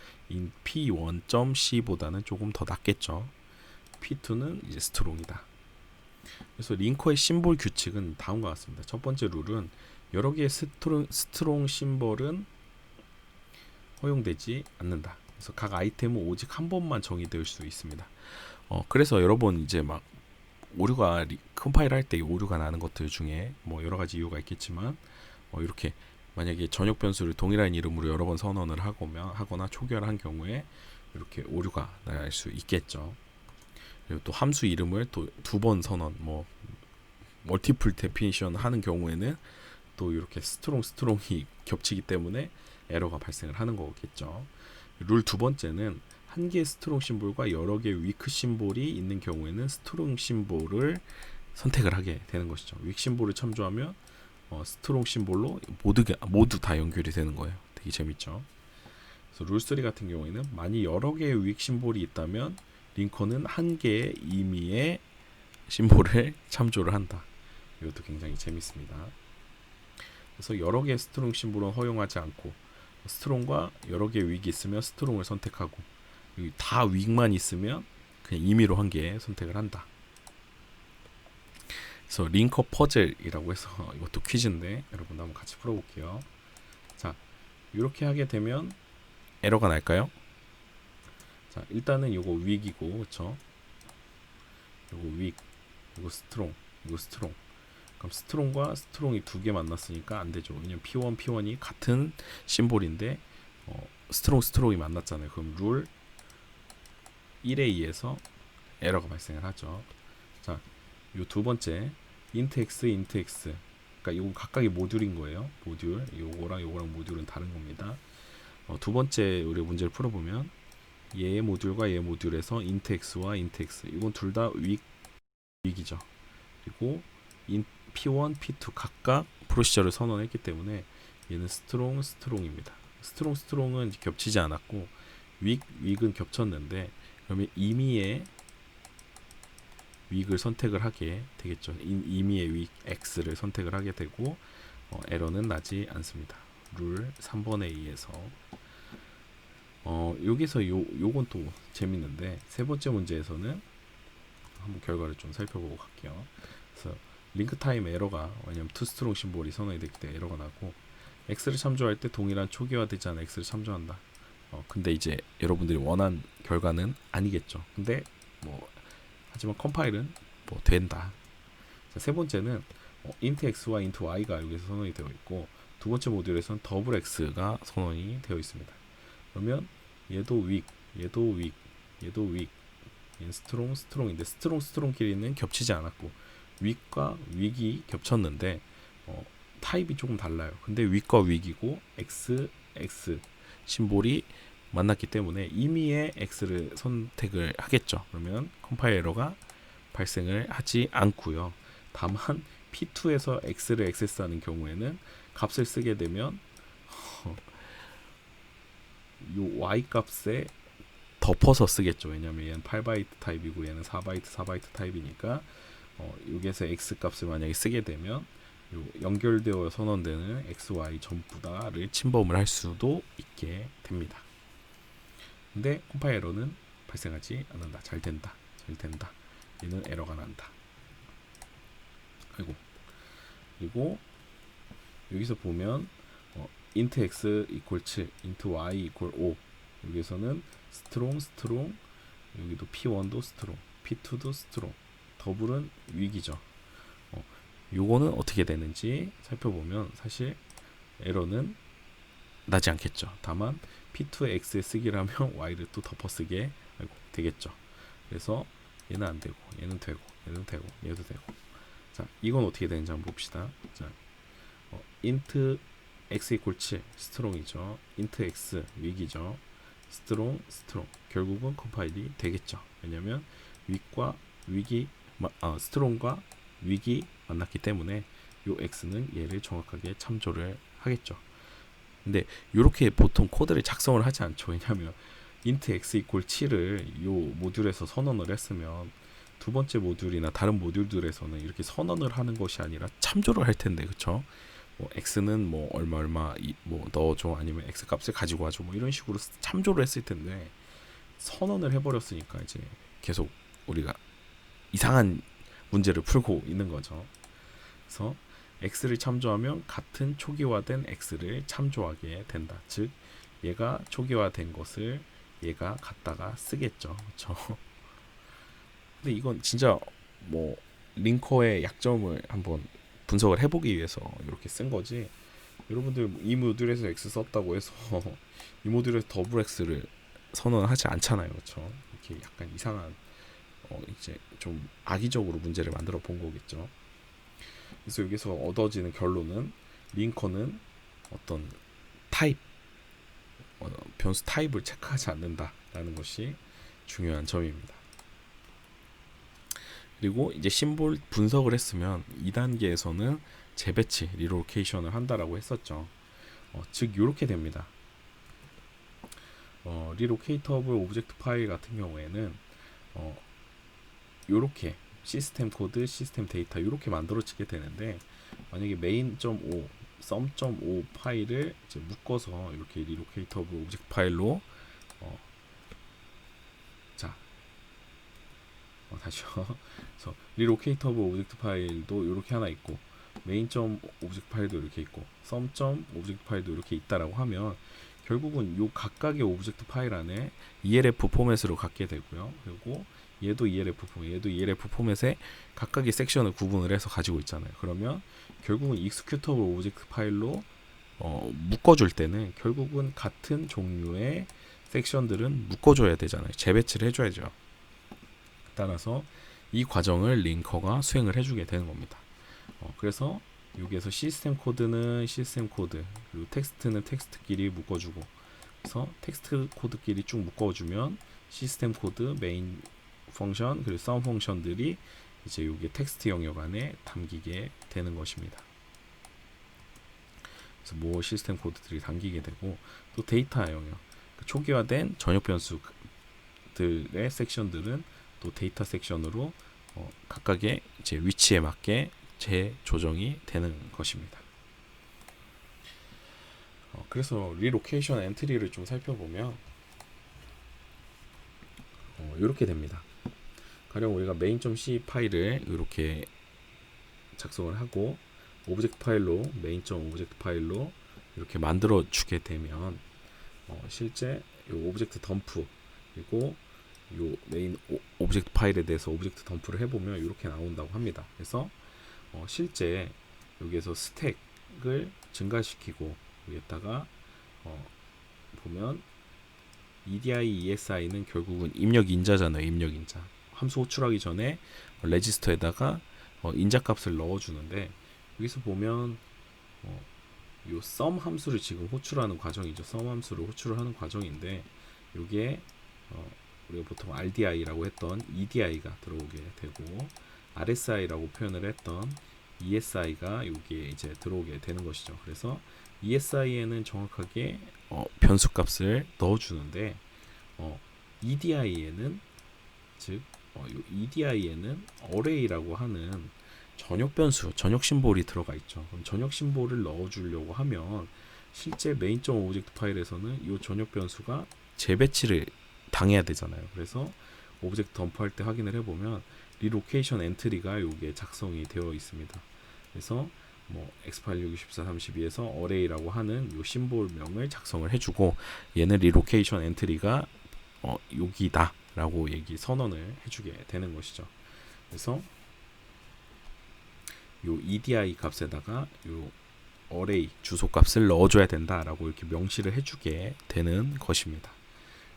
P1.C보다는 조금 더 낮겠죠. P2는 이제 스트롱이다. 그래서 링커의 심볼 규칙은 다음과 같습니다. 첫 번째 룰은 여러 개의 스트롱 심볼은 허용되지 않는다. 그래서 각 아이템은 오직 한 번만 정의될 수 있습니다. 그래서 여러 번 이제 막 오류가 컴파일 할 때 오류가 나는 것들 중에 뭐 여러 가지 이유가 있겠지만, 이렇게 만약에 전역 변수를 동일한 이름으로 여러 번 선언을 하거나 초기화를 한 경우에 이렇게 오류가 날 수 있겠죠. 그리고 또 함수 이름을 또 두 번 선언, 뭐 멀티플 데피니션 하는 경우에는 또 이렇게 스트롱이 겹치기 때문에 에러가 발생을 하는 거겠죠. 룰 두 번째는 한 개의 스트롱 심볼과 여러 개의 위크 심볼이 있는 경우에는 스트롱 심볼을 선택을 하게 되는 것이죠. 윅 심볼을 참조하면 스트롱 심볼로 모두 다 연결이 되는 거예요. 되게 재밌죠. 그래서 룰 3 같은 경우에는 만약 여러 개의 윅 심볼이 있다면 링커는 한 개의 임의의 심볼을 참조를 한다. 이것도 굉장히 재밌습니다. 그래서 여러 개의 스트롱 심볼은 허용하지 않고, 스트롱과 여러 개의 윅이 있으면 스트롱을 선택하고, 다 윅만 있으면 그냥 임의로 한 개 선택을 한다. 그래서 링커 퍼즐이라고 해서 이것도 퀴즈인데 여러분 한번 같이 풀어볼게요. 자, 이렇게 하게 되면 에러가 날까요? 자, 일단은 이거 윅이고, 그렇죠? 이거 윅, 이거 스트롱, 이거 스트롱. 그럼 스트롱과 스트롱이 두 개 만났으니까 안 되죠. 왜냐면 P1이 같은 심볼인데 스트롱이 만났잖아요. 그럼 룰 1에 의해서 에러가 발생을 하죠. 자, 요 두 번째 int x, 그러니까 이건 각각의 모듈인 거예요. 모듈, 요거랑 모듈은 다른 겁니다. 두 번째 우리 문제를 풀어보면 얘의 모듈과 얘의 모듈에서 int x와 int x, 이건 둘 다 윅이죠. 그리고 P1, P2 각각 프로시저를 선언했기 때문에 얘는 스트롱입니다. 스트롱은 겹치지 않았고 윅은 겹쳤는데, 그러면 임의의 윅을 선택을 하게 되겠죠. 임의의 윅 X를 선택을 하게 되고 에러는 나지 않습니다. 룰 3번에 의해서 여기서 요건 또 재밌는데 세 번째 문제에서는 한번 결과를 좀 살펴보고 갈게요. 그래서 링크 타임 에러가 왜냐면 투스트롱 심볼이 선언이 됐기 때문에 에러가 나고 x를 참조할 때 동일한 초기화되지 않은 x를 참조한다. 근데 이제 여러분들이 원한 결과는 아니겠죠. 근데 뭐 하지만 컴파일은 뭐 된다. 자, 세 번째는 int x와 int y가 여기서 선언이 되어 있고 두 번째 모듈에서는 더블 x가 선언이 되어 있습니다. 그러면 얘도 weak, 얘도 weak, 얘도 weak, 얘는 strong, strong인데 스트롱끼리는 겹치지 않았고 weak과 weak이 겹쳤는데 타입이 조금 달라요. 근데 weak과 weak이고 x 심볼이 만났기 때문에 임의의 x를 선택을 하겠죠. 그러면 컴파일 에러가 발생을 하지 않고요. 다만 P2에서 x를 액세스하는 경우에는 값을 쓰게 되면 요 y 값에 덮어서 쓰겠죠. 왜냐면 얘는 8바이트 타입이고 얘는 4바이트 타입이니까 여기에서 x 값을 만약에 쓰게 되면 요 연결되어 선언되는 x, y 전부 다를 침범을 할 수도 있게 됩니다. 근데 컴파일 에러는 발생하지 않는다. 잘 된다. 얘는 에러가 난다. 그리고 여기서 보면 int x 이퀄 7, int y 이퀄 5 여기서는 스트롱 여기도 p1도 스트롱, p2도 스트롱, 더블은 위기죠. 요거는 어떻게 되는지 살펴보면 사실 에러는 나지 않겠죠. 다만 p2의 x에 쓰기라면 y를 또 덮어쓰게 되겠죠. 그래서 얘는 안 되고 얘는 되고 얘도 되고 자 이건 어떻게 되는지 한번 봅시다. 자 int x 이퀄 7 스트롱이죠. int x 위기죠. 스트롱 결국은 컴파일이 되겠죠. 왜냐면 위과 위기 스트롱과 위기 만났기 때문에 요 x는 얘를 정확하게 참조를 하겠죠. 근데 이렇게 보통 코드를 작성을 하지 않죠. 왜냐하면 int x 이퀄 7을 요 모듈에서 선언을 했으면 두 번째 모듈이나 다른 모듈들에서는 이렇게 선언을 하는 것이 아니라 참조를 할 텐데, 그쵸? 뭐 x는 뭐 얼마 뭐 넣어줘 아니면 x 값을 가지고 와줘 뭐 이런 식으로 참조를 했을 텐데 선언을 해버렸으니까 이제 계속 우리가 이상한 문제를 풀고 있는 거죠. 그래서 x를 참조하면 같은 초기화된 x를 참조하게 된다. 즉 얘가 초기화된 것을 얘가 갖다가 쓰겠죠. 그렇죠? 근데 이건 진짜 뭐 링커의 약점을 한번 분석을 해보기 위해서 이렇게 쓴 거지. 여러분들 이 모듈에서 x 썼다고 해서 이 모듈에서 더블 x를 선언하지 않잖아요. 그렇죠? 이렇게 약간 이상한 이제 좀 악의적으로 문제를 만들어 본 거겠죠. 그래서 여기서 얻어지는 결론은 링커는 어떤 타입 변수 타입을 체크하지 않는다라는 것이 중요한 점입니다. 그리고 이제 심볼 분석을 했으면 2단계에서는 재배치 리로케이션을 한다라고 했었죠. 즉 이렇게 됩니다. 리로케이터블 오브젝트 파일 같은 경우에는 이렇게 시스템 코드, 시스템 데이터 이렇게 만들어지게 되는데 만약에 main.5, sum.5 파일을 이제 묶어서 이렇게 리로케이터블 오브젝트 파일로 다시요. 그래서 리로케이터블 오브젝트 파일도 이렇게 하나 있고 main.오브젝트 파일도 이렇게 있고 sum.오브젝트 파일도 이렇게 있다라고 하면 결국은 요 각각의 오브젝트 파일 안에 ELF 포맷으로 갖게 되고요. 그리고 얘도 ELF 포맷, 얘도 ELF 포맷에 각각의 섹션을 구분을 해서 가지고 있잖아요. 그러면 결국은 executable 오브젝트 파일로 묶어줄 때는 결국은 같은 종류의 섹션들은 묶어줘야 되잖아요. 재배치를 해줘야죠. 따라서 이 과정을 링커가 수행을 해주게 되는 겁니다. 그래서 여기에서 시스템 코드는 시스템 코드, 그리고 텍스트는 텍스트끼리 묶어주고, 그래서 텍스트 코드끼리 쭉 묶어주면 시스템 코드, 메인 펑션, 그리고 썸 펑션들이 이제 여기 텍스트 영역 안에 담기게 되는 것입니다. 그래서 뭐 시스템 코드들이 담기게 되고, 또 데이터 영역, 초기화된 전역 변수들의 섹션들은 또 데이터 섹션으로 각각의 이제 위치에 맞게 재조정이 되는 것입니다. 그래서 리로케이션 엔트리를 좀 살펴보면 이렇게 됩니다. 가령 우리가 main.c 파일을 이렇게 작성을 하고 오브젝트 파일로 main.오브젝트 파일로 이렇게 만들어 주게 되면 실제 이 오브젝트 덤프 그리고 요 메인 오브젝트 파일에 대해서 오브젝트 덤프를 해보면 이렇게 나온다고 합니다. 그래서 실제 여기에서 스택을 증가시키고 여기에다가 보면 EDI, ESI는 결국은 입력 인자잖아요. 입력 인자. 함수 호출하기 전에 레지스터에다가 인자 값을 넣어주는데 여기서 보면 요 sum 함수를 지금 호출하는 과정이죠. sum 함수를 호출을 하는 과정인데 여기에 우리가 보통 RDI라고 했던 EDI가 들어오게 되고 RSI라고 표현을 했던 ESI가 여기에 이제 들어오게 되는 것이죠. 그래서 ESI에는 정확하게 변수 값을 넣어주는데 EDI에는 즉 요 EDI에는 array라고 하는 전역 변수, 전역 심볼이 들어가 있죠. 그럼 전역 심볼을 넣어주려고 하면 실제 main.오브젝트 파일에서는 이 전역 변수가 재배치를 당해야 되잖아요. 그래서 오브젝트 덤프할 때 확인을 해보면 리로케이션 엔트리가 여기에 작성이 되어 있습니다. 그래서 x86, 64, 32에서 array라고 하는 요 심볼명을 작성을 해주고 얘는 리로케이션 엔트리가 여기다 라고 선언을 해주게 되는 것이죠. 그래서 요 EDI 값에다가 요 array 주소 값을 넣어줘야 된다라고 이렇게 명시를 해주게 되는 것입니다.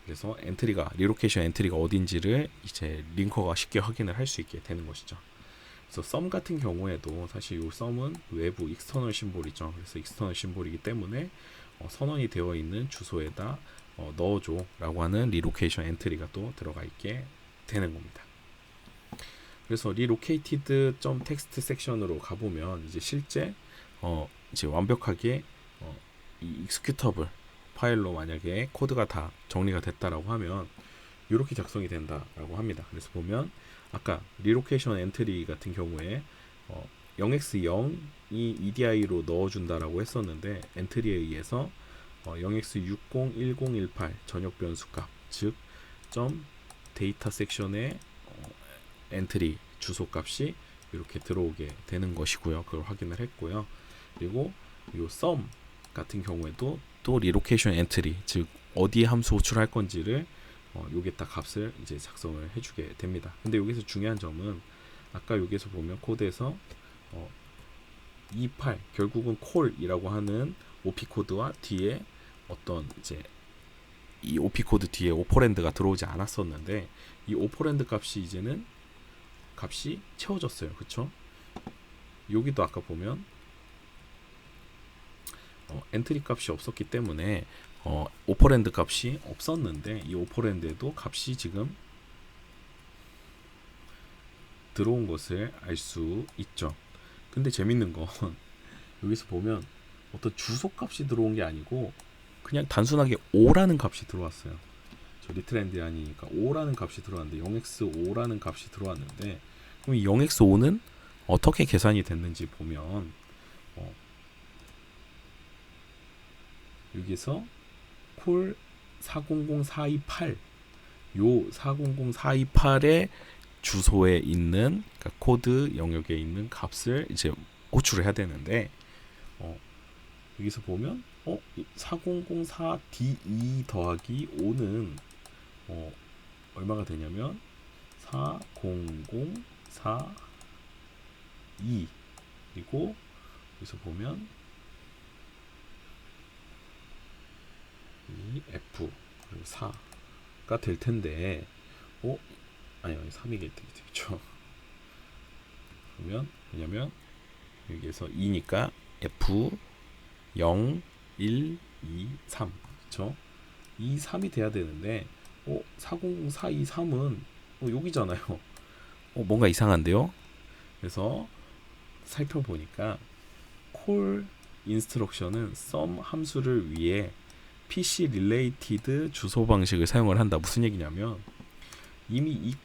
그래서 엔트리가 리로케이션 엔트리가 어딘지를 이제 링커가 쉽게 확인을 할 수 있게 되는 것이죠. 그래서 sum 같은 경우에도 사실 이 sum은 외부 익스터널 심볼이죠. 그래서 익스터널 심볼이기 때문에 선언이 되어 있는 주소에다 넣어줘 라고 하는 리로케이션 엔트리가 또 들어가 있게 되는 겁니다. 그래서 relocated.txt 섹션으로 가보면 이제 실제 이제 완벽하게 이 executable 파일로 만약에 코드가 다 정리가 됐다라고 하면 이렇게 작성이 된다라고 합니다. 그래서 보면 아까 relocation entry 같은 경우에 0x0이 EDI로 넣어준다라고 했었는데 엔트리에 의해서 0x601018 전역 변수 값, 즉 데이터 섹션의 엔트리 주소 값이 이렇게 들어오게 되는 것이고요. 그걸 확인을 했고요. 그리고 요 sum 같은 경우에도 또 리로케이션 엔트리, 즉 어디에 함수 호출할 건지를 여기에다 값을 이제 작성을 해주게 됩니다. 근데 여기서 중요한 점은 아까 여기서 보면 코드에서 28 결국은 call이라고 하는 OP 코드와 뒤에 어떤 이제 이 OP 코드 뒤에 오퍼랜드가 들어오지 않았었는데 이 오퍼랜드 값이 이제는 값이 채워졌어요. 그쵸? 여기도 아까 보면 엔트리 값이 없었기 때문에 오퍼랜드 값이 없었는데 이 오퍼랜드에도 값이 지금 들어온 것을 알 수 있죠. 근데 재밌는 건 여기서 보면 어떤 주소 값이 들어온 게 아니고 그냥 단순하게 5라는 값이 들어왔어요. 저 리트렌드 아니니까 5라는 값이 들어왔는데 0x5라는 값이 들어왔는데 그럼 이 0x5는 어떻게 계산이 됐는지 보면 여기서 콜 400428 요 400428의 주소에 있는 그러니까 코드 영역에 있는 값을 이제 호출을 해야 되는데 여기서 보면 4004D2 더하기 5는 얼마가 되냐면 4004E 그리고 여기서 보면 이 F 그리고 4가 될 텐데 아니요 3이겠죠. 그러면 왜냐면 여기에서 2니까 F 0 1 2 3 그쵸? 2 3이 돼야 되는데 400423은 여기잖아요. 뭔가 이상한데요. 그래서 살펴보니까 call instruction은 sum 함수를 위해 PC related 주소 방식을 사용을 한다. 무슨 얘기냐면 이미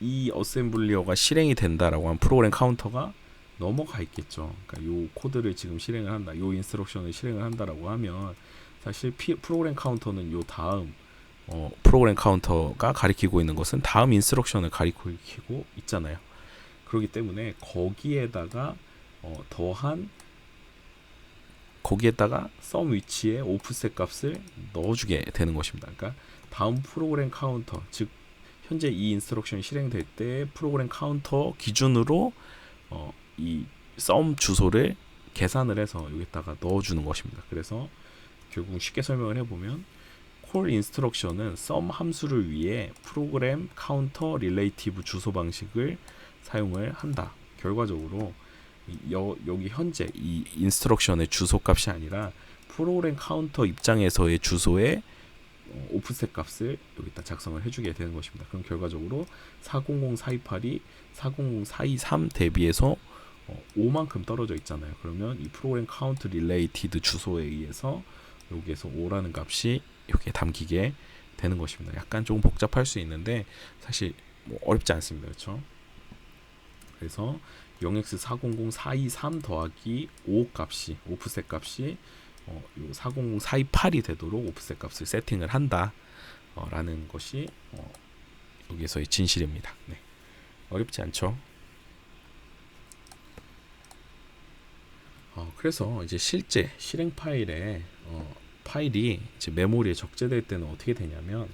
이 어셈블리어가 실행이 된다라고 한 프로그램 카운터가 넘어가 있겠죠. 그러니까 요 코드를 지금 실행을 한다, 요 인스트럭션을 실행을 한다라고 하면 사실 프로그램 카운터는 요 다음 프로그램 카운터가 가리키고 있는 것은 다음 인스트럭션을 가리키고 있잖아요. 그렇기 때문에 더한 거기에다가 썸 위치에 오프셋 값을 넣어주게 되는 것입니다. 그러니까 다음 프로그램 카운터, 즉 현재 이 인스트럭션이 실행될 때 프로그램 카운터 기준으로 이 썸 주소를 계산을 해서 여기다가 넣어주는 것입니다. 그래서 결국 쉽게 설명을 해보면 콜 인스트럭션은 썸 함수를 위해 프로그램 카운터 릴레이티브 주소 방식을 사용을 한다. 결과적으로 여기 현재 이 인스트럭션의 주소 값이 아니라 프로그램 카운터 입장에서의 주소의 오프셋 값을 여기다 작성을 해주게 되는 것입니다. 그럼 결과적으로 400428이 400423 대비해서 5만큼 떨어져 있잖아요. 그러면 이 프로그램 카운트 릴레이티드 주소에 의해서 여기에서 5라는 값이 여기에 담기게 되는 것입니다. 약간 조금 복잡할 수 있는데 사실 뭐 어렵지 않습니다. 그렇죠? 그래서 0x400423 더하기 5 값이 오프셋 값이 요 400428이 되도록 오프셋 값을 세팅을 한다 라는 것이 여기에서의 진실입니다. 네. 어렵지 않죠? 그래서 이제 실제 실행 파일에 파일이 이제 메모리에 적재될 때는 어떻게 되냐면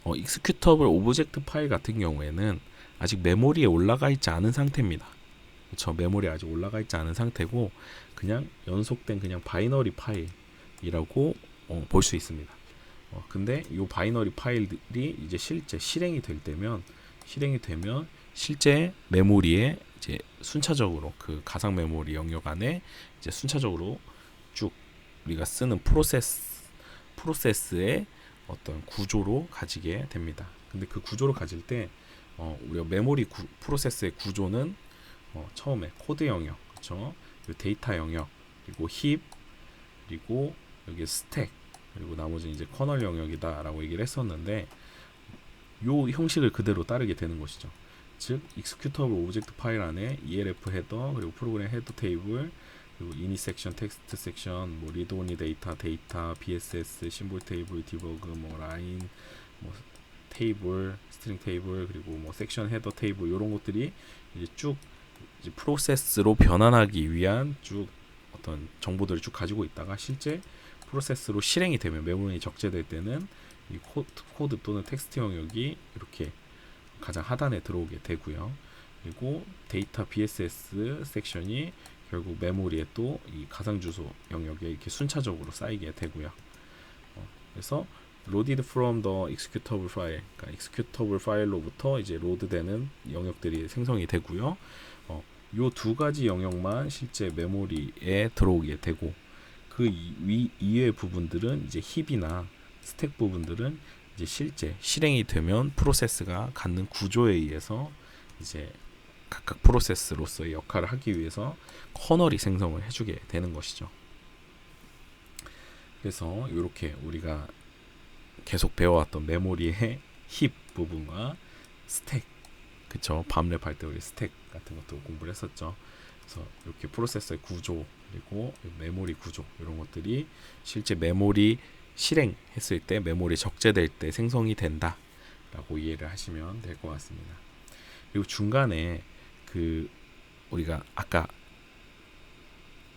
executable 오브젝트 파일 같은 경우에는 아직 메모리에 올라가 있지 않은 상태입니다. 그렇죠? 메모리에 아직 올라가 있지 않은 상태고 그냥 연속된 그냥 바이너리 파일이라고 볼 수 있습니다. 근데 이 바이너리 파일들이 이제 실제 실행이 되면 실제 메모리에 이제 순차적으로 그 가상 메모리 영역 안에 이제 순차적으로 쭉 우리가 쓰는 프로세스의 어떤 구조로 가지게 됩니다. 근데 그 구조로 가질 때 우리가 메모리 프로세스의 구조는 처음에 코드 영역, 그렇죠? 데이터 영역, 그리고 힙, 그리고 여기 스택, 그리고 나머지는 이제 커널 영역이다라고 얘기를 했었는데 요 형식을 그대로 따르게 되는 것이죠. 즉, executable 오브젝트 파일 안에 ELF 헤더, 그리고 프로그램 헤더 테이블, 그리고 init 섹션, 텍스트 섹션, 뭐 read only 데이터, BSS, 심볼 테이블, 디버그, 뭐 라인, 뭐 테이블, 스트링 테이블, 그리고 뭐 섹션 헤더 테이블 이런 것들이 이제 쭉 이제 프로세스로 변환하기 위한 쭉 어떤 정보들을 쭉 가지고 있다가 실제 프로세스로 실행이 되면 메모리에 적재될 때는 이 코드 또는 텍스트 영역이 이렇게 가장 하단에 들어오게 되고요. 그리고 데이터 BSS 섹션이 결국 메모리에 또 이 가상 주소 영역에 이렇게 순차적으로 쌓이게 되고요. 그래서 loaded from the executable file, 그러니까 executable 파일로부터 이제 로드되는 영역들이 생성이 되고요. 요 두 가지 영역만 실제 메모리에 들어오게 되고 그 이외의 부분들은 이제 힙이나 스택 부분들은 이제 실제 실행이 되면 프로세스가 갖는 구조에 의해서 이제 각각 프로세스로서의 역할을 하기 위해서 커널이 생성을 해주게 되는 것이죠. 그래서 이렇게 우리가 계속 배워왔던 메모리의 힙 부분과 스택, 그쵸? 밤랩 할 때 우리 스택 같은 것도 공부를 했었죠. 그래서 이렇게 프로세서의 구조 그리고 메모리 구조 이런 것들이 실제 메모리 실행했을 때 메모리 적재될 때 생성이 된다라고 이해를 하시면 될 것 같습니다. 그리고 중간에 그 우리가 아까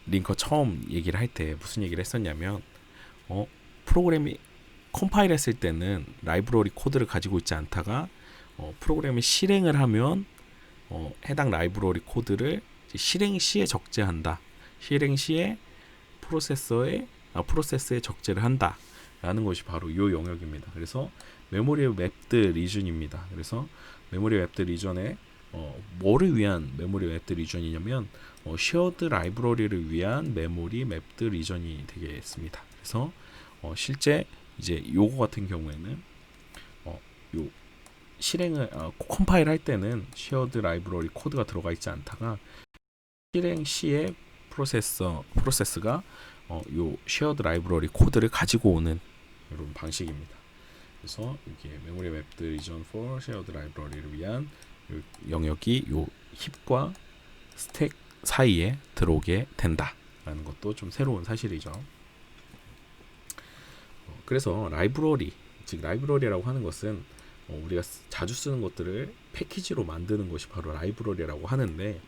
링커 처음 얘기를 할 때 무슨 얘기를 했었냐면 프로그램이 컴파일 했을 때는 라이브러리 코드를 가지고 있지 않다가 프로그램이 실행을 하면 해당 라이브러리 코드를 실행 시에 적재한다. 실행 시에 프로세스에 적재를 한다. 라는 것이 바로 이 영역입니다. 그래서 메모리 맵드 리전입니다. 그래서 메모리 맵드 리전에 뭐를 위한 메모리 맵드 리전이냐면 쉐어드 라이브러리를 위한 메모리 맵드 리전이 되겠습니다. 그래서 실제 이제 요거 같은 경우에는 요 실행을 컴파일 할 때는 쉐어드 라이브러리 코드가 들어가 있지 않다가 실행 시에 프로세스가 요 쉐어드 라이브러리 코드를 가지고 오는 이런 방식입니다. 그래서 이게 메모리 맵드 리전 for 쉐어드 라이브러리를 위한 요 영역이 요 힙과 스택 사이에 들어오게 된다라는 것도 좀 새로운 사실이죠. 그래서 라이브러리, 즉 라이브러리라고 하는 것은 우리가 자주 쓰는 것들을 패키지로 만드는 것이 바로 라이브러리라고 하는데,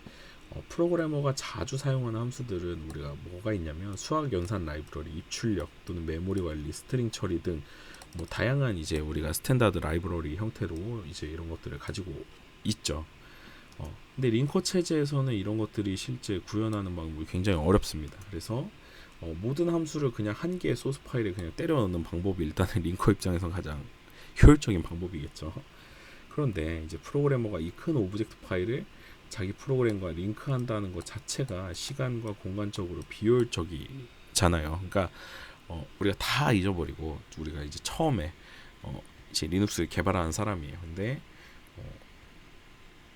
프로그래머가 자주 사용하는 함수들은 우리가 뭐가 있냐면 수학 연산 라이브러리, 입출력 또는 메모리 관리, 스트링 처리 등 뭐 다양한 이제 우리가 스탠다드 라이브러리 형태로 이제 이런 것들을 가지고 있죠. 근데 링커 체제에서는 이런 것들이 실제 구현하는 방법이 굉장히 어렵습니다. 그래서 모든 함수를 그냥 한 개의 소스 파일에 그냥 때려 넣는 방법이 일단은 링커 입장에서 가장 효율적인 방법이겠죠. 그런데 이제 프로그래머가 이 큰 오브젝트 파일을 자기 프로그램과 링크한다는 것 자체가 시간과 공간적으로 비효율적이잖아요. 그러니까 우리가 다 잊어버리고 우리가 이제 처음에 이제 리눅스를 개발하는 사람이에요. 근데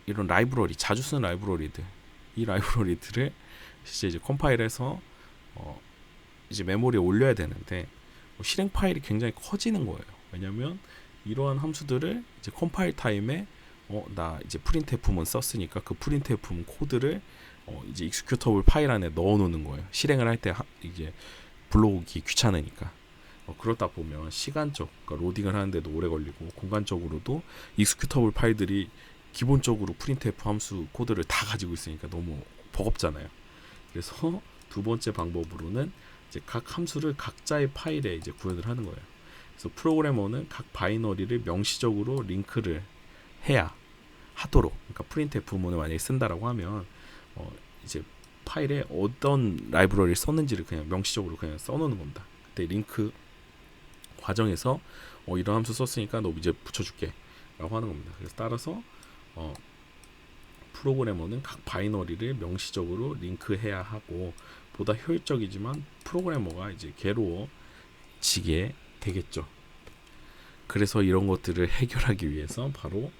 이런 라이브러리, 자주 쓰는 라이브러리들, 이 라이브러리들을 이제 컴파일해서 이제 메모리에 올려야 되는데 실행 파일이 굉장히 커지는 거예요. 왜냐하면 이러한 함수들을 이제 컴파일 타임에 나 이제 프린트f문 썼으니까 그 프린트f문 코드를 이제 익스큐터블 파일 안에 넣어 놓는 거예요. 실행을 할 때 이제 불러오기 귀찮으니까. 그러다 보면 시간적, 그러니까 로딩을 하는데도 오래 걸리고 공간적으로도 익스큐터블 파일들이 기본적으로 printf 함수 코드를 다 가지고 있으니까 너무 버겁잖아요. 그래서 두 번째 방법으로는 이제 각 함수를 각자의 파일에 이제 구현을 하는 거예요. 그래서 프로그래머는 각 바이너리를 명시적으로 링크를 해야 하도록, 그러니까 printf문을 만약에 쓴다라고 하면 이제 파일에 어떤 라이브러리를 썼는지를 그냥 명시적으로 그냥 써놓는 겁니다. 그때 링크 과정에서 이런 함수 썼으니까 너 이제 붙여줄게 라고 하는 겁니다. 그래서 따라서 프로그래머는 각 바이너리를 명시적으로 링크해야 하고, 보다 효율적이지만 프로그래머가 이제 괴로워지게 되겠죠. 그래서 이런 것들을 해결하기 위해서 바로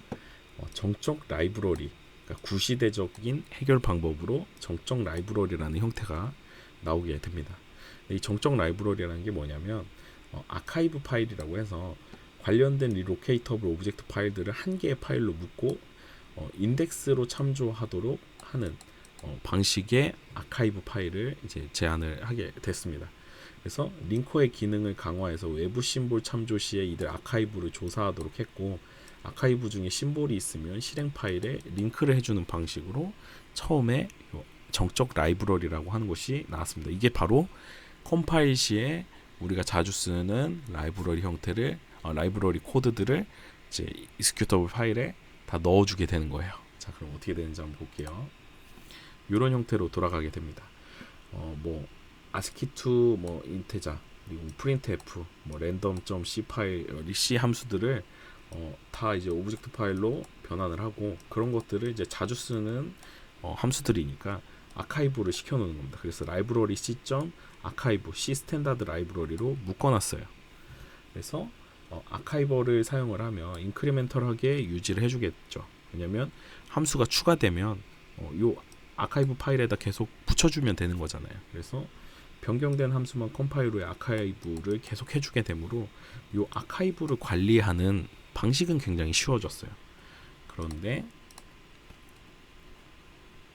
정적 라이브러리, 그러니까 구시대적인 해결 방법으로 정적 라이브러리라는 형태가 나오게 됩니다. 이 정적 라이브러리라는 게 뭐냐면 아카이브 파일이라고 해서 관련된 리로케이터블 오브젝트 파일들을 한 개의 파일로 묶고 인덱스로 참조하도록 하는 방식의 아카이브 파일을 이제 제안을 하게 됐습니다. 그래서 링커의 기능을 강화해서 외부 심볼 참조 시에 이들 아카이브를 조사하도록 했고, 아카이브 중에 심볼이 있으면 실행 파일에 링크를 해주는 방식으로 처음에 정적 라이브러리라고 하는 것이 나왔습니다. 이게 바로 컴파일 시에 우리가 자주 쓰는 라이브러리 형태를 라이브러리 코드들을 이제 익스큐터블 파일에 다 넣어주게 되는 거예요. 자, 그럼 어떻게 되는지 한번 볼게요. 이런 형태로 돌아가게 됩니다. 뭐 ASCII2 뭐 인테자 그리고 printf 뭐 random.c 파일 C 함수들을 다 이제 오브젝트 파일로 변환을 하고, 그런 것들을 이제 자주 쓰는 함수들이니까 아카이브를 시켜놓는 겁니다. 그래서 라이브러리 c.아카이브 C 스탠다드 라이브러리로 묶어놨어요. 그래서 아카이버를 사용을 하면 인크리멘털하게 유지를 해주겠죠. 왜냐면 함수가 추가되면 요 아카이브 파일에다 계속 붙여주면 되는 거잖아요. 그래서 변경된 함수만 컴파일 후에 아카이브를 계속 해주게 되므로 요 아카이브를 관리하는 방식은 굉장히 쉬워졌어요. 그런데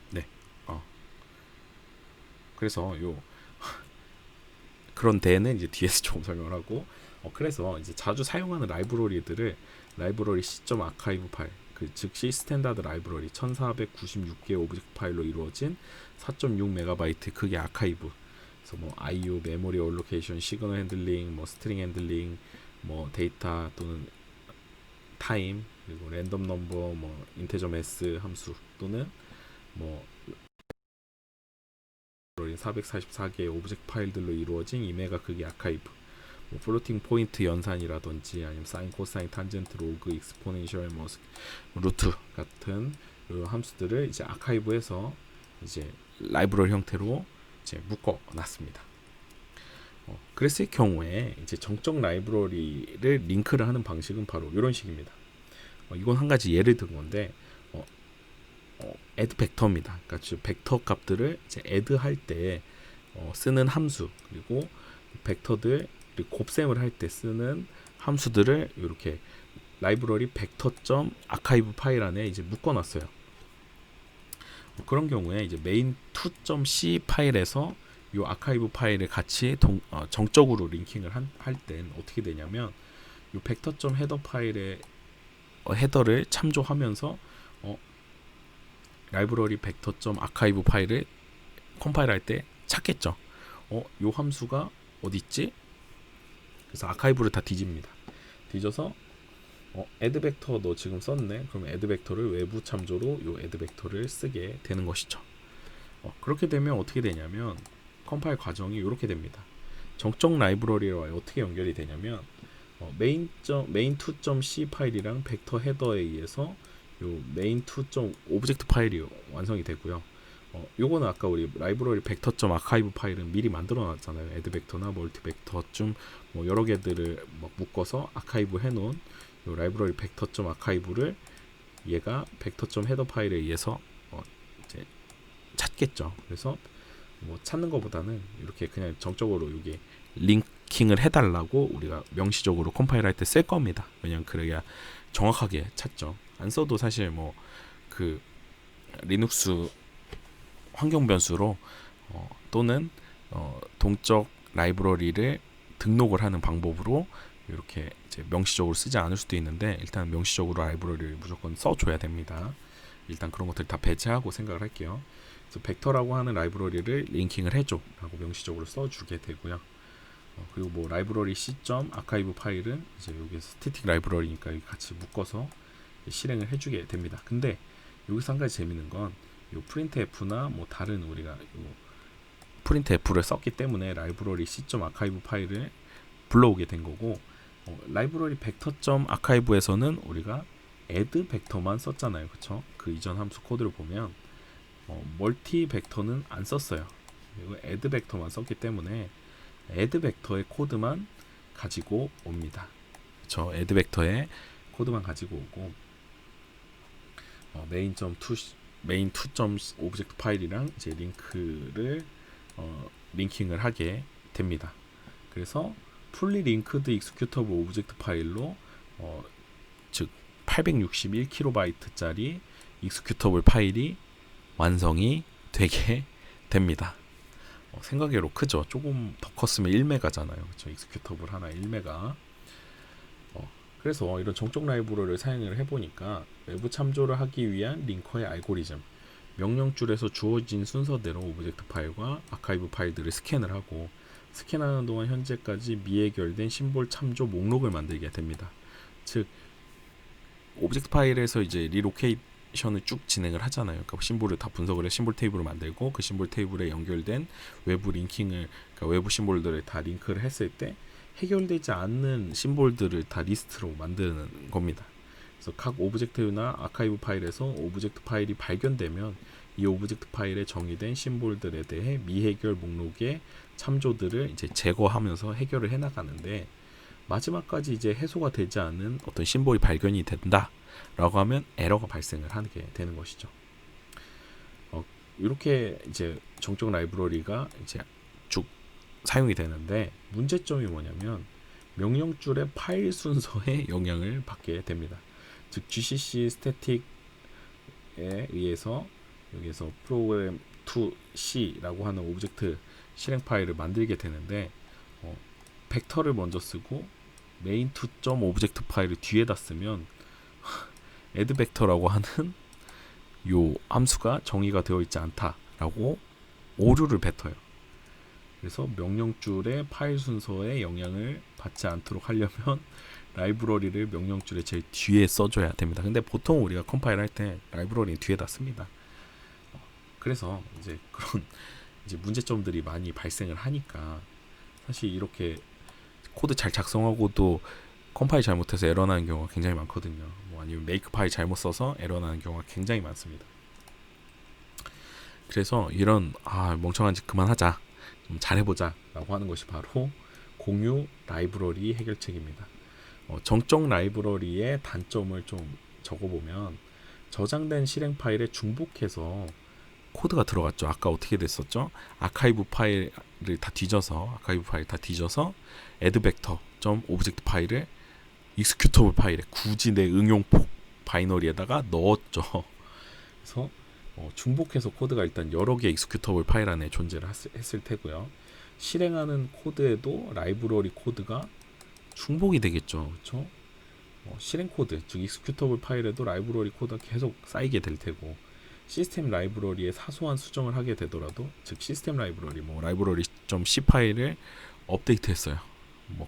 네, 그래서 요 그런 데는 이제 뒤에서 조금 설명을 하고, 그래서 이제 자주 사용하는 라이브러리들을 라이브러리 c.아카이브 파일, 즉 C 스탠다드 라이브러리 1496개의 오브젝트 파일로 이루어진 4.6MB 크기의 아카이브. 그래서 뭐 IO, 메모리 얼로케이션, 시그널 핸들링, 뭐 스트링 핸들링, 뭐 데이터 또는 타임, 그리고 랜덤 넘버, 뭐 인테저 매스 함수 또는 뭐 444개의 오브젝트 파일들로 이루어진 2메가 크기 아카이브, 뭐 플로팅 포인트 연산이라든지 아니면 사인, 코사인, 탄젠트, 로그, 익스포넨셜, 뭐 루트 같은 함수들을 이제 아카이브해서 이제 라이브러리 형태로 이제 묶어 놨습니다. 그랬을 경우에 이제 정적 라이브러리를 링크를 하는 방식은 바로 이런 식입니다. 이건 한 가지 예를 든 건데 add 벡터입니다. 그러니까 벡터 값들을 이제 add 할 때 쓰는 함수, 그리고 벡터들 그리고 곱셈을 할 때 쓰는 함수들을 이렇게 라이브러리 vector.archive 파일 안에 이제 묶어놨어요. 그런 경우에 이제 main2.c 파일에서 요 아카이브 파일을 같이 정적으로 링킹을 할 땐 어떻게 되냐면 요 vector.header 파일의 헤더를 참조하면서 라이브러리 vector.archive 파일을 컴파일할 때 찾겠죠. 요 함수가 어디 있지? 그래서 아카이브를 다 뒤집니다. 뒤져서 add vector 너 지금 썼네. 그럼 add vector를 외부 참조로 요 add vector를 쓰게 되는 것이죠. 그렇게 되면 어떻게 되냐면 컴파일 과정이 이렇게 됩니다. 정적 라이브러리와 어떻게 연결이 되냐면 main2.c 파일이랑 벡터 헤더에 의해서 요 main2.object 파일이 완성이 되고요. 요거는 아까 우리 라이브러리 vector.archive 파일은 미리 만들어 놨잖아요. add vector나 multi vector 뭐 여러 개들을 막 묶어서 아카이브 해 놓은 요 라이브러리 vector.archive를 얘가 vector.header 파일에 의해서 이제 찾겠죠. 그래서 뭐 찾는 것보다는 이렇게 그냥 정적으로 여기 링킹을 해달라고 우리가 명시적으로 컴파일할 때 쓸 겁니다. 왜냐면 그래야 정확하게 찾죠. 안 써도 사실 뭐 그 리눅스 환경 변수로 또는 동적 라이브러리를 등록을 하는 방법으로 이렇게 이제 명시적으로 쓰지 않을 수도 있는데 일단 명시적으로 라이브러리를 무조건 써줘야 됩니다. 일단 그런 것들 다 배제하고 생각을 할게요. 그래서 벡터라고 하는 라이브러리를 링킹을 해줘 라고 명시적으로 써주게 되고요. 그리고 뭐 라이브러리 c.archive 파일은 이제 여기서 스태틱 라이브러리니까 같이 묶어서 실행을 해주게 됩니다. 근데 여기서 한 가지 재밌는 건 요 printf나 뭐 다른 우리가 요 printf를 썼기 때문에 라이브러리 c.archive 파일을 불러오게 된 거고 라이브러리 vector.archive에서는 우리가 add vector만 썼잖아요. 그쵸? 그 이전 함수 코드를 보면 멀티 벡터는 안 썼어요. 그리고 add 벡터만 썼기 때문에 add 벡터의 코드만 가지고 옵니다. 그쵸? add 벡터의 코드만 가지고 오고 main2.object 파일이랑 이제 링크를 링킹을 하게 됩니다. 그래서 fully linked executable object 파일로 즉 861KB짜리 executable 파일이 완성이 되게 됩니다. 생각외로 크죠. 조금 더 컸으면 1메가잖아요. 그렇죠? executable 하나 1메가. 그래서 이런 정적 라이브러리를 사용을 해보니까 외부 참조를 하기 위한 링커의 알고리즘, 명령줄에서 주어진 순서대로 오브젝트 파일과 아카이브 파일들을 스캔을 하고 스캔하는 동안 현재까지 미해결된 심볼 참조 목록을 만들게 됩니다. 즉 오브젝트 파일에서 이제 리로케이션을 쭉 진행을 하잖아요. 그러니까 심볼을 다 분석을 해 심볼 테이블을 만들고 그 심볼 테이블에 연결된 외부 링킹을 그러니까 외부 심볼들을 다 링크를 했을 때 해결되지 않는 심볼들을 다 리스트로 만드는 겁니다. 그래서 각 오브젝트나 아카이브 파일에서 오브젝트 파일이 발견되면 이 오브젝트 파일에 정의된 심볼들에 대해 미해결 목록의 참조들을 이제 제거하면서 해결을 해나가는데 마지막까지 이제 해소가 되지 않는 어떤 심볼이 발견이 된다라고 하면 에러가 발생을 하게 되는 것이죠. 이렇게 이제 정적 라이브러리가 이제 쭉 사용이 되는데 문제점이 뭐냐면 명령줄의 파일 순서에 영향을 받게 됩니다. 즉 GCC 스태틱에 의해서 여기서 프로그램 2C라고 하는 오브젝트 실행 파일을 만들게 되는데 벡터를 먼저 쓰고 main2.object 파일을 뒤에다 쓰면 add vector라고 하는 요 함수가 정의가 되어 있지 않다라고 오류를 뱉어요. 그래서 명령줄의 파일 순서에 영향을 받지 않도록 하려면 라이브러리를 명령줄의 제일 뒤에 써줘야 됩니다. 근데 보통 우리가 컴파일할 때 라이브러리 뒤에다 씁니다. 그래서 이제 그런 이제 문제점들이 많이 발생을 하니까 사실 이렇게 코드 잘 작성하고도 컴파일 잘못해서 에러 나는 경우가 굉장히 많거든요. 뭐 아니면 메이크 파일 잘못 써서 에러 나는 경우가 굉장히 많습니다. 그래서 이런 멍청한 짓 그만하자, 좀 잘해보자 라고 하는 것이 바로 공유 라이브러리 해결책입니다. 정적 라이브러리의 단점을 좀 적어보면 저장된 실행 파일에 중복해서 코드가 들어갔죠. 아까 어떻게 됐었죠? 아카이브 파일을 다 뒤져서 add vector.object 파일을 executable 파일에 굳이 내 응용폭 바이너리에다가 넣었죠. 그래서 중복해서 코드가 일단 여러 개의 익스큐터블 파일 안에 존재를 했을 테고요. 실행하는 코드에도 라이브러리 코드가 중복이 되겠죠. 그렇죠? 실행 코드, 즉 익스큐터블 파일에도 라이브러리 코드가 계속 쌓이게 될 테고, 시스템 라이브러리에 사소한 수정을 하게 되더라도, 즉 시스템 라이브러리, 라이브러리.c 파일을 업데이트했어요.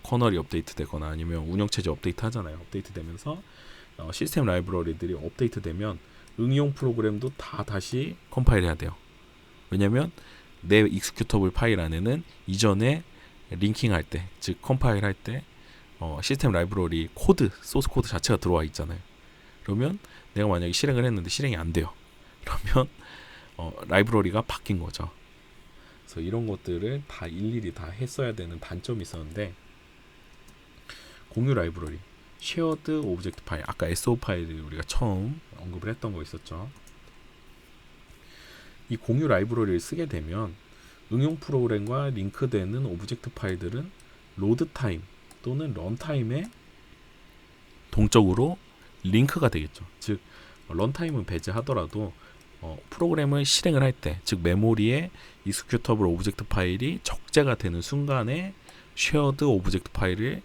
커널이 업데이트되거나 아니면 운영체제 업데이트 하잖아요. 업데이트되면서 시스템 라이브러리들이 업데이트되면 응용 프로그램도 다시 컴파일해야 돼요. 왜냐면 내 익스큐터블 파일 안에는 이전에 링킹할 때, 즉 컴파일할 때 시스템 라이브러리 코드, 소스 코드 자체가 들어와 있잖아요. 그러면 내가 만약에 실행을 했는데 실행이 안 돼요. 그러면 라이브러리가 바뀐 거죠. 그래서 이런 것들을 다 일일이 다 했어야 되는 단점이 있었는데, 공유 라이브러리, 쉐어드 오브젝트 파일, 아까 SO 파일을 우리가 처음 언급을 했던 거 있었죠. 이 공유 라이브러리를 쓰게 되면 응용 프로그램과 링크되는 오브젝트 파일들은 로드 타임 또는 런타임에 동적으로 링크가 되겠죠. 즉 런타임은 배제하더라도 프로그램을 실행을 할 때, 즉 메모리에 익스큐터블 오브젝트 파일이 적재가 되는 순간에 쉐어드 오브젝트 파일을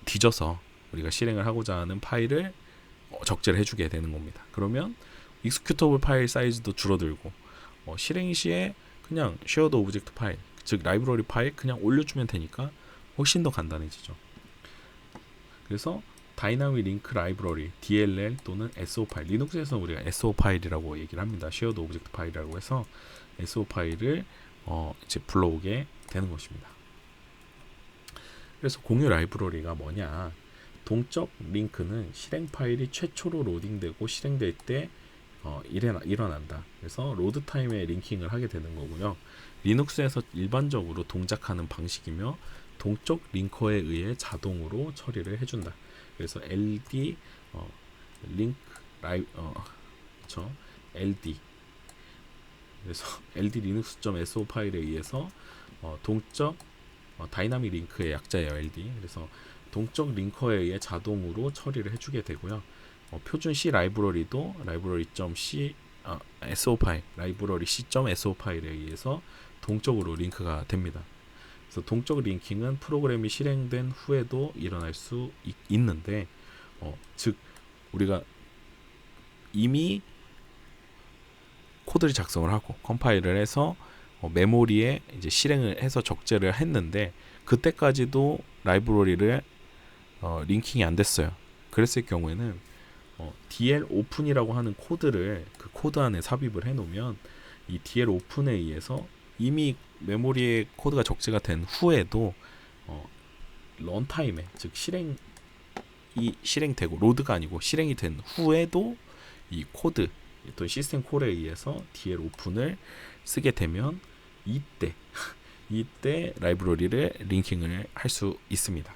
뒤져서 우리가 실행을 하고자 하는 파일을 적재를 해주게 되는 겁니다. 그러면 익스큐터블 파일 사이즈도 줄어들고 실행 시에 그냥 쉐어드 오브젝트 파일, 즉 라이브러리 파일 그냥 올려주면 되니까 훨씬 더 간단해지죠. 그래서 다이나믹 링크 라이브러리, DLL 또는 SO 파일, 리눅스에서 우리가 SO 파일이라고 얘기를 합니다. 쉐어드 오브젝트 파일이라고 해서 SO 파일을 이제 불러오게 되는 것입니다. 그래서 공유 라이브러리가 뭐냐? 동적 링크는 실행 파일이 최초로 로딩되고 실행될 때 일어난다. 그래서 로드 타임에 링킹을 하게 되는 거고요. 리눅스에서 일반적으로 동작하는 방식이며 동적 링커에 의해 자동으로 처리를 해준다. 그래서 LD 링크 라이 그렇죠? LD, 그래서 LD linux.so 파일에 의해서 동적 다이나믹 링크의 약자예요. LD. 그래서 동적 링커에 의해 자동으로 처리를 해주게 되고요. 표준 C 라이브러리도 라이브러리.c so 파일, 라이브러리 c.so 파일에 의해서 동적으로 링크가 됩니다. 그래서 동적 링킹은 프로그램이 실행된 후에도 일어날 수 있는데, 즉 우리가 이미 코드를 작성을 하고 컴파일을 해서 메모리에 이제 실행을 해서 적재를 했는데 그때까지도 라이브러리를 링킹이 안 됐어요. 그랬을 경우에는 DL 오픈이라고 하는 코드를 그 코드 안에 삽입을 해놓으면 이 DL 오픈에 의해서 이미 메모리에 코드가 적재가 된 후에도 런타임에, 즉 실행되고 로드가 아니고 실행이 된 후에도 이 코드 또 시스템 콜에 의해서 DL 오픈을 쓰게 되면 이때 라이브러리를 링킹을 할 수 있습니다.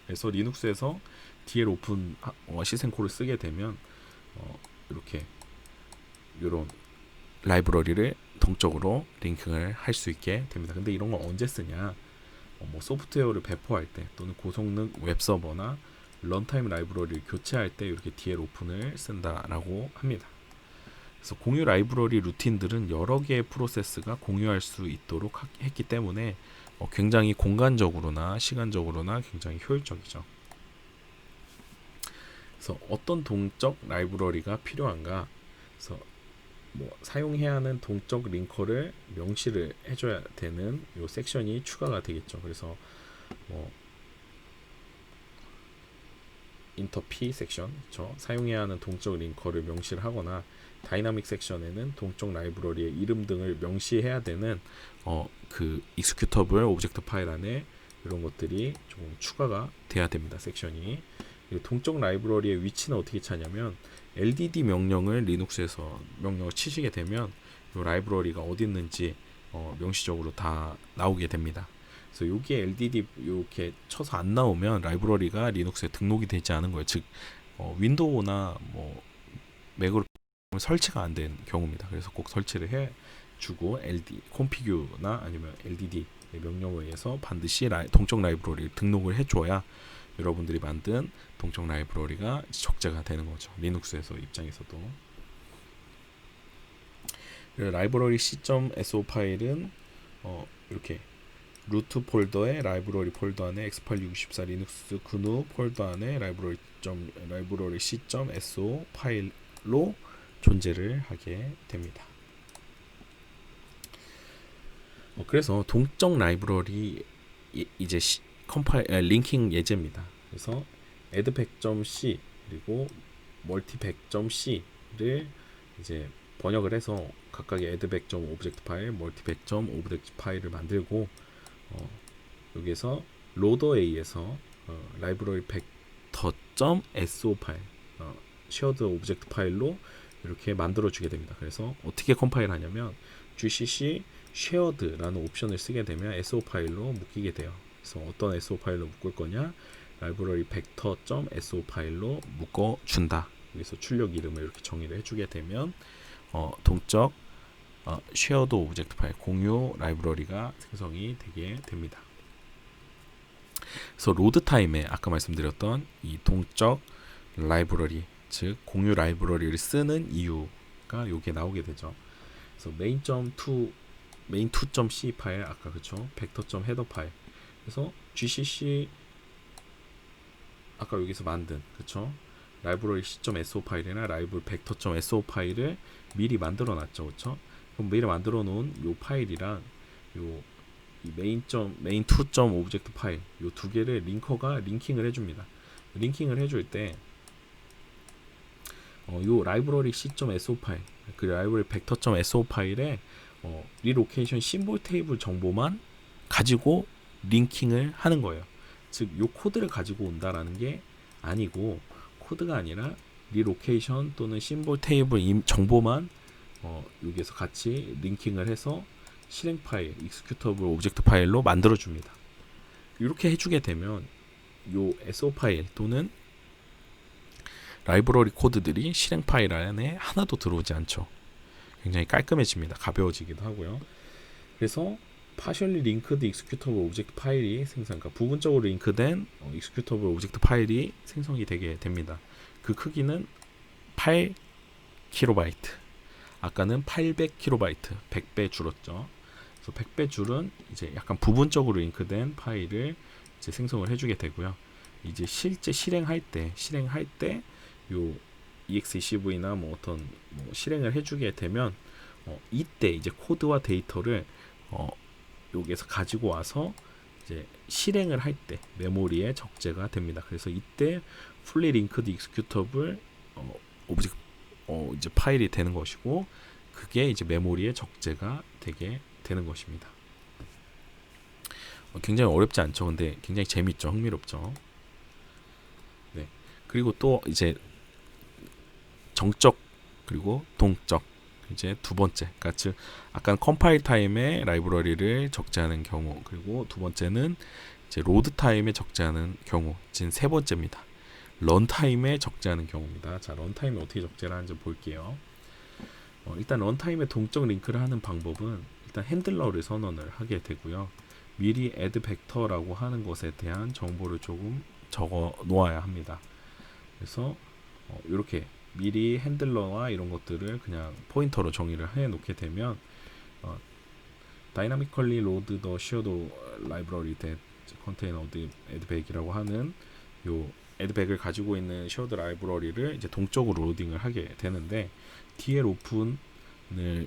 그래서 리눅스에서 DL 오픈 시스템 콜을 쓰게 되면 이렇게 이런 라이브러리를 동적으로 링킹을 할 수 있게 됩니다. 근데 이런 걸 언제 쓰냐? 소프트웨어를 배포할 때 또는 고성능 웹서버나 런타임 라이브러리를 교체할 때 이렇게 DL 오픈을 쓴다라고 합니다. 그래서 공유 라이브러리 루틴들은 여러 개의 프로세스가 공유할 수 있도록 했기 때문에 굉장히 공간적으로나 시간적으로나 굉장히 효율적이죠. 그래서 어떤 동적 라이브러리가 필요한가? 그래서 사용해야 하는 동적 링커를 명시를 해줘야 되는 이 섹션이 추가가 되겠죠. 그래서 인터 P 섹션, 그렇죠? 사용해야 하는 동적 링커를 명시를 하거나 다이나믹 섹션에는 동적 라이브러리의 이름 등을 명시해야 되는 그 익스큐터블 오브젝트 파일 안에 이런 것들이 조금 추가가 돼야 됩니다. 섹션이. 동적 라이브러리의 위치는 어떻게 찾냐면 LDD 명령을 리눅스에서 명령을 치시게 되면 이 라이브러리가 어디 있는지 명시적으로 다 나오게 됩니다. 그래서 여기에 LDD 이렇게 쳐서 안 나오면 라이브러리가 리눅스에 등록이 되지 않은 거예요. 즉 윈도우나 맥으로 설치가 안 된 경우입니다. 그래서 꼭 설치를 해주고 LD 콘피규나 아니면 LDD 명령에 의해서 반드시 동적 라이브러리를 등록을 해줘야 여러분들이 만든 동적 라이브러리가 적재가 되는 거죠. 리눅스에서 입장에서도. 라이브러리 c.so 파일은 이렇게 루트 폴더의 라이브러리 폴더 안에 x8664 리눅스 그누 폴더 안에 라이브러리 c.so 파일로 존재를 하게 됩니다. 그래서 동적 라이브러리 이제 링킹 예제입니다. 그래서 add 100.c 그리고 multi 100.c를 이제 번역을 해서 각각의 add 100. 오브젝트 파일, multi 100. 오브젝트 파일을 만들고 여기에서 loaderA에서 라이브러리 100.so 파일, shared 오브젝트 파일로 이렇게 만들어 주게 됩니다. 그래서 어떻게 컴파일 하냐면 gcc shared라는 옵션을 쓰게 되면 so 파일로 묶이게 돼요. 그래서 어떤 so 파일로 묶을 거냐? 라이브러리 vector.so 파일로 묶어 준다. 여기서 출력 이름을 이렇게 정의를 해주게 되면 동적 shared 오브젝트 파일 공유 라이브러리가 생성이 되게 됩니다. 그래서 로드 타임에 아까 말씀드렸던 이 동적 라이브러리 즉 공유 라이브러리를 쓰는 이유가 요게 나오게 되죠. 그래서 main2.c 파일 아까 그쵸 vector.header 파일 그래서 gcc 아까 여기서 만든 그쵸 라이브러리 c.so 파일이나 라이브러리 vector.so 파일을 미리 만들어 놨죠. 그쵸 그럼 미리 만들어 놓은 요 파일이랑 요 이 main2. 오브젝트 파일 요 두 개를 링커가 링킹을 해줍니다. 링킹을 해줄 때 요 라이브러리 c.so 파일 그 라이브러리 vector.so 파일에 리로케이션 심볼 테이블 정보만 가지고 링킹을 하는 거예요. 즉 요 코드를 가지고 온다라는 게 아니고 코드가 아니라 리로케이션 또는 심볼 테이블 정보만 여기에서 같이 링킹을 해서 실행 파일, executable 오브젝트 파일로 만들어 줍니다. 이렇게 해주게 되면 요 so 파일 또는 라이브러리 코드들이 실행 파일 안에 하나도 들어오지 않죠. 굉장히 깔끔해집니다. 가벼워지기도 하고요. 그래서 partially linked executable 오브젝트 파일이 그러니까 부분적으로 링크된 executable 오브젝트 파일이 생성이 되게 됩니다. 그 크기는 8KB. 아까는 800KB, 100배 줄었죠. 그래서 100배 줄은 이제 약간 부분적으로 링크된 파일을 이제 생성을 해주게 되고요. 이제 실제 실행할 때 요 execv나 뭐 어떤 실행을 해주게 되면 이때 이제 코드와 데이터를 여기에서 가지고 와서 이제 실행을 할 때 메모리에 적재가 됩니다. 그래서 이때 fully linked executable 오브젝트 이제 파일이 되는 것이고 그게 이제 메모리에 적재가 되게 되는 것입니다. 굉장히 어렵지 않죠. 근데 굉장히 재밌죠. 흥미롭죠. 네. 그리고 또 이제 정적 그리고 동적 이제 두 번째 그러니까 즉 아까 컴파일 타임에 라이브러리를 적재하는 경우 그리고 두 번째는 이제 로드 타임에 적재하는 경우 지금 세 번째입니다. 런 타임에 적재하는 경우입니다. 자, 런 타임에 어떻게 적재를 하는지 볼게요. 일단 런 타임에 동적 링크를 하는 방법은 일단 핸들러를 선언을 하게 되고요. 미리 add vector라고 하는 것에 대한 정보를 조금 적어 놓아야 합니다. 그래서 이렇게 미리 핸들러와 이런 것들을 그냥 포인터로 정의를 해 놓게 되면 dynamically load the shared library that contain add bag이라고 하는 요 add bag을 가지고 있는 shared 라이브러리를 이제 동적으로 로딩을 하게 되는데 DL 오픈을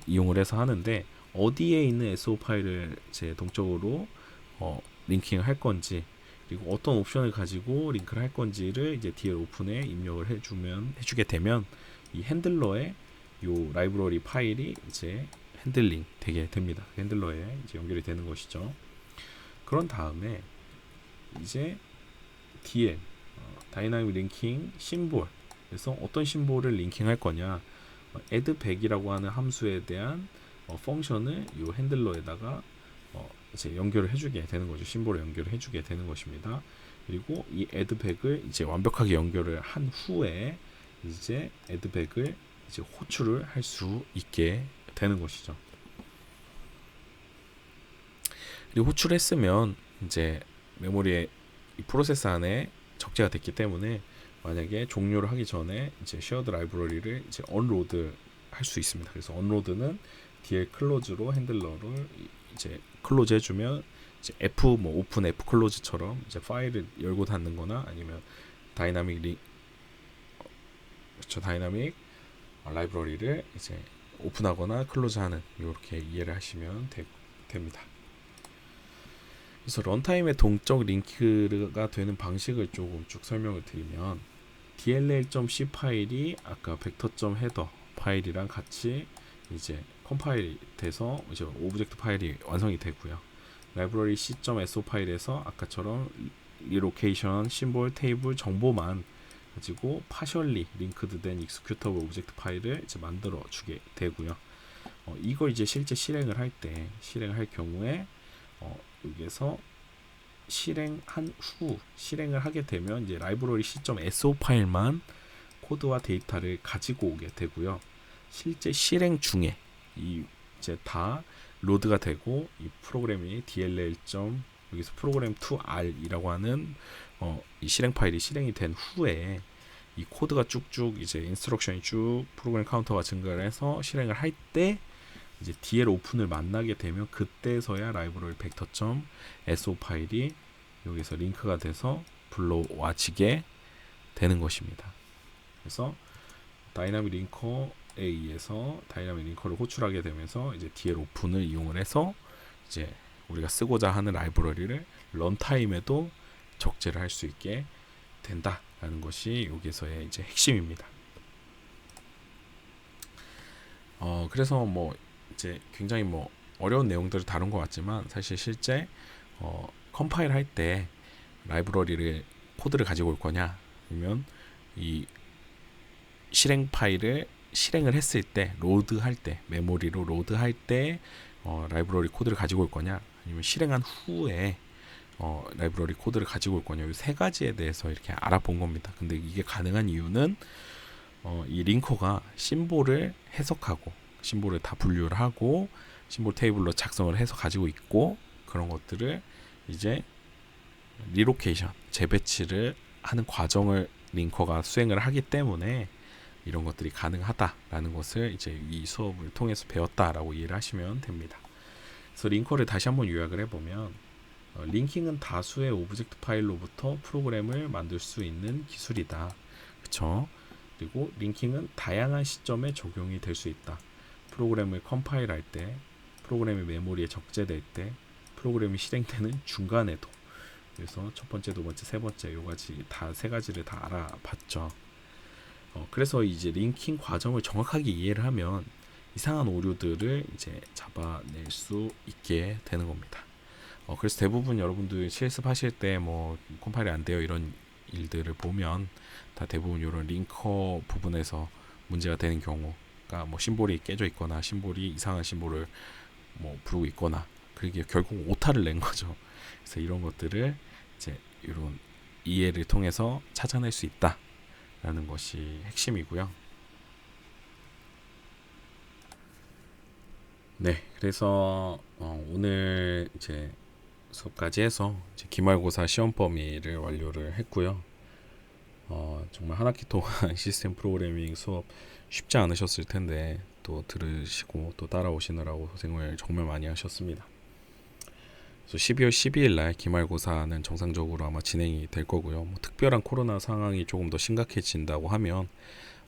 이용을 해서 하는데 어디에 있는 SO 파일을 제 동적으로 링킹을 할 건지 그리고 어떤 옵션을 가지고 링크를 할 건지를 이제 DL 오픈에 입력을 해주게 되면 이 핸들러에 요 라이브러리 파일이 이제 핸들링 되게 됩니다. 핸들러에 이제 연결이 되는 것이죠. 그런 다음에 이제 DL 다이나믹 링킹 심볼 그래서 어떤 심볼을 링킹할 거냐 add bag이라고 하는 함수에 대한 펑션을 이 핸들러에다가 이제 연결을 해주게 되는 거죠. 심볼을 연결을 해주게 되는 것입니다. 그리고 이 add bag을 이제 완벽하게 연결을 한 후에 이제 add bag을 이제 호출을 할 수 있게 되는 것이죠. 그리고 호출했으면 이제 메모리에 이 프로세스 안에 적재가 됐기 때문에 만약에 종료를 하기 전에 이제 shared 라이브러리를 이제 언로드 할 수 있습니다. 그래서 언로드는 DL 클로즈로 핸들러를 이제 클로즈 해주면 이제 F 뭐 오픈 F 클로즈처럼 이제 파일을 열고 닫는거나 아니면 다이나믹 다이나믹 라이브러리를 이제 오픈하거나 클로즈하는 이렇게 이해를 하시면 됩니다. 그래서 런타임의 동적 링크가 되는 방식을 조금 쭉 설명을 드리면 dll.c 파일이 아까 vector.header 파일이랑 같이 이제 컴파일 돼서 이제 오브젝트 파일이 완성이 되고요. 라이브러리 c.so 파일에서 아까처럼 리로케이션, 심볼, 테이블 정보만 가지고 파셜리 링크드 된 익스큐터블 오브젝트 파일을 이제 만들어 주게 되고요. 이걸 이제 실제 실행을 할 경우에 여기에서 실행한 후 실행을 하게 되면 이제 라이브러리 c.so 파일만 코드와 데이터를 가지고 오게 되고요. 실제 실행 중에 이 이제 다 로드가 되고 이 프로그램이 dll. 여기서 프로그램 2r이라고 하는 이 실행 파일이 실행이 된 후에 이 코드가 쭉쭉 이제 인스트럭션이 쭉 프로그램 카운터가 증가를 해서 실행을 할 때 이제 DL 오픈을 만나게 되면 그때서야 라이브러리 vector.so 파일이 여기서 링크가 돼서 불러와지게 되는 것입니다. 그래서 다이나믹 링커에 의해서 다이나믹 링커를 호출하게 되면서 이제 DL 오픈을 이용을 해서 이제 우리가 쓰고자 하는 라이브러리를 런타임에도 적재를 할 수 있게 된다라는 것이 여기서의 이제 핵심입니다. 그래서 뭐 이제 굉장히 뭐 어려운 내용들을 다룬 것 같지만 사실 실제 컴파일 할 때 라이브러리를 코드를 가지고 올 거냐 아니면 이 실행 파일을 실행을 했을 때 로드할 때 메모리로 로드할 때 라이브러리 코드를 가지고 올 거냐 아니면 실행한 후에 라이브러리 코드를 가지고 올 거냐 이 세 가지에 대해서 이렇게 알아본 겁니다. 근데 이게 가능한 이유는 이 링커가 심볼을 해석하고 심볼을 다 분류를 하고 심볼 테이블로 작성을 해서 가지고 있고 그런 것들을 이제 리로케이션 재배치를 하는 과정을 링커가 수행을 하기 때문에 이런 것들이 가능하다라는 것을 이제 이 수업을 통해서 배웠다라고 이해를 하시면 됩니다. 그래서 링커를 다시 한번 요약을 해보면 링킹은 다수의 오브젝트 파일로부터 프로그램을 만들 수 있는 기술이다. 그쵸? 그리고 링킹은 다양한 시점에 적용이 될 수 있다. 프로그램을 컴파일할 때, 프로그램이 메모리에 적재될 때, 프로그램이 실행되는 중간에도. 그래서 첫 번째, 두 번째, 세 번째 요가지 다 세 가지를 다 알아봤죠. 그래서 이제 링킹 과정을 정확하게 이해를 하면 이상한 오류들을 이제 잡아낼 수 있게 되는 겁니다. 그래서 대부분 여러분들 실습하실 때 뭐 컴파일이 안 돼요 이런 일들을 보면 다 대부분 이런 링커 부분에서 문제가 되는 경우가 뭐 심볼이 깨져 있거나 심볼이 이상한 심볼을 뭐 부르고 있거나 그게 결국 오타를 낸 거죠. 그래서 이런 것들을 이제 이런 이해를 통해서 찾아낼 수 있다라는 것이 핵심이고요. 네, 그래서 오늘 이제 수업까지 해서 이제 기말고사 시험 범위를 완료를 했고요. 정말 한 학기 동안 시스템 프로그래밍 수업 쉽지 않으셨을 텐데 또 들으시고 또 따라오시느라고 고생을 정말 많이 하셨습니다. 그래서 12월 12일 날 기말고사는 정상적으로 아마 진행이 될 거고요. 뭐 특별한 코로나 상황이 조금 더 심각해진다고 하면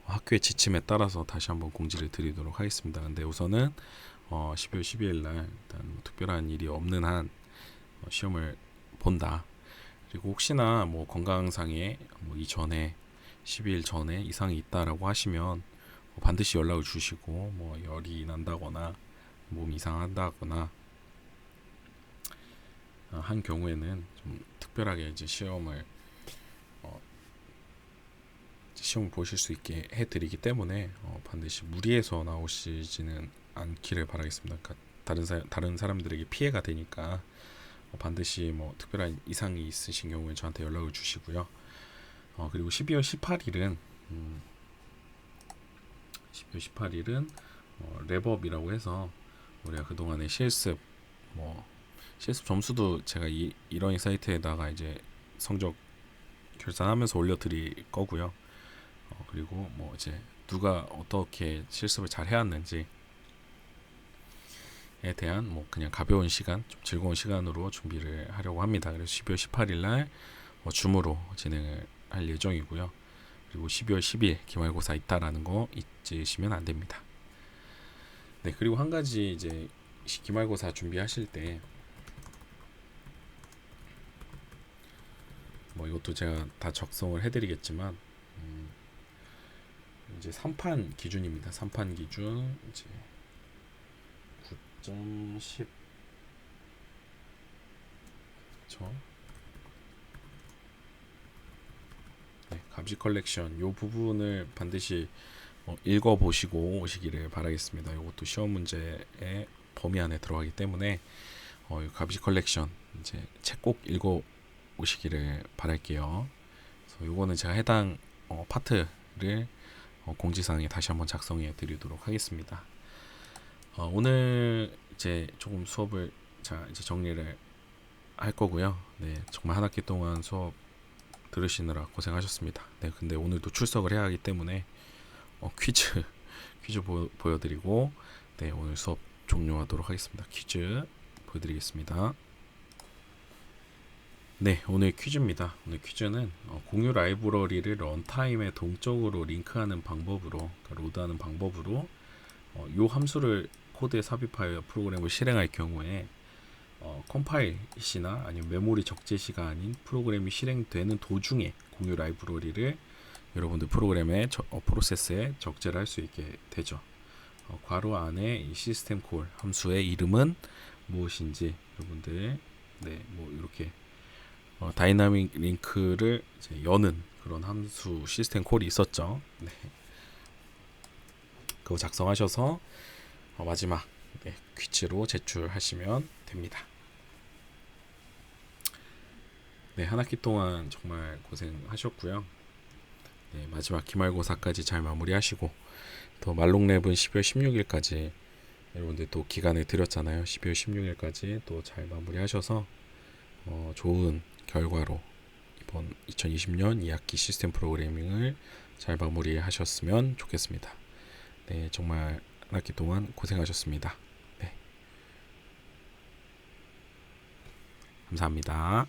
학교의 지침에 따라서 다시 한번 공지를 드리도록 하겠습니다. 근데 우선은 12월 12일 날 일단 뭐 특별한 일이 없는 한 시험을 본다. 그리고 혹시나 뭐 건강상에 뭐 이전에 12일 전에 이상이 있다라고 하시면 반드시 연락을 주시고 뭐 열이 난다거나 몸 이상한다거나 한 경우에는 좀 특별하게 이제 시험을 보실 수 있게 해드리기 때문에 반드시 무리해서 나오시지는 않기를 바라겠습니다. 그러니까 다른 사람들에게 피해가 되니까 반드시 뭐 특별한 이상이 있으신 경우에 저한테 연락을 주시고요. 그리고 12월 18일은 12월 18일은 랩업이라고 해서 우리가 그동안의 실습 점수도 제가 이러닝 사이트에다가 이제 성적 결산하면서 올려드릴 거고요. 그리고 뭐 이제 누가 어떻게 실습을 잘 해왔는지 대한 뭐 그냥 가벼운 시간, 좀 즐거운 시간으로 준비를 하려고 합니다. 그래서 12월 18일 날 줌으로 진행을 할 예정이고요. 그리고 12월 10일 기말고사 있다라는 거 잊으시면 안 됩니다. 네, 그리고 한 가지 이제 기말고사 준비하실 때 뭐 이것도 제가 다 적성을 해드리겠지만 이제 3판 기준입니다. 3판 기준 이제 9.10 그렇죠. 네, 감시 컬렉션 요 부분을 반드시 읽어보시고 오시기를 바라겠습니다. 이것도 시험 문제의 범위 안에 들어가기 때문에 이 감시 컬렉션 이제 책 꼭 읽어 오시기를 바랄게요. 그래서 요거는 제가 해당 파트를 공지사항에 다시 한번 작성해 드리도록 하겠습니다. 오늘 이제 조금 수업을 이제 정리를 할 거고요. 네, 정말 한 학기 동안 수업 들으시느라 고생하셨습니다. 네, 근데 오늘도 출석을 해야 하기 때문에 퀴즈 보여드리고 네, 오늘 수업 종료하도록 하겠습니다. 퀴즈 보여드리겠습니다. 네, 오늘 퀴즈입니다. 오늘 퀴즈는 공유 라이브러리를 런타임에 동적으로 링크하는 방법으로, 그러니까 로드하는 방법으로 요 함수를 코드에 삽입하여 프로그램을 실행할 경우에 컴파일 시나 아니면 메모리 적재 시가 아닌 프로그램이 실행되는 도중에 공유 라이브러리를 여러분들 프로그램의 프로세스에 적재를 할 수 있게 되죠. 괄호 안에 이 시스템 콜 함수의 이름은 무엇인지 여러분들 뭐 이렇게 다이나믹 링크를 이제 여는 그런 함수 시스템 콜이 있었죠. 네. 그거 작성하셔서 마지막 퀴즈로 제출하시면 됩니다. 네, 한 학기 동안 정말 고생하셨고요. 네, 마지막 기말고사까지 잘 마무리하시고 또 말롱랩은 12월 16일까지 여러분들 또 기간을 드렸잖아요. 12월 16일까지 또 잘 마무리하셔서 좋은 결과로 이번 2020년 2학기 시스템 프로그래밍을 잘 마무리하셨으면 좋겠습니다. 네, 정말 한 학기 동안 고생하셨습니다. 네, 감사합니다.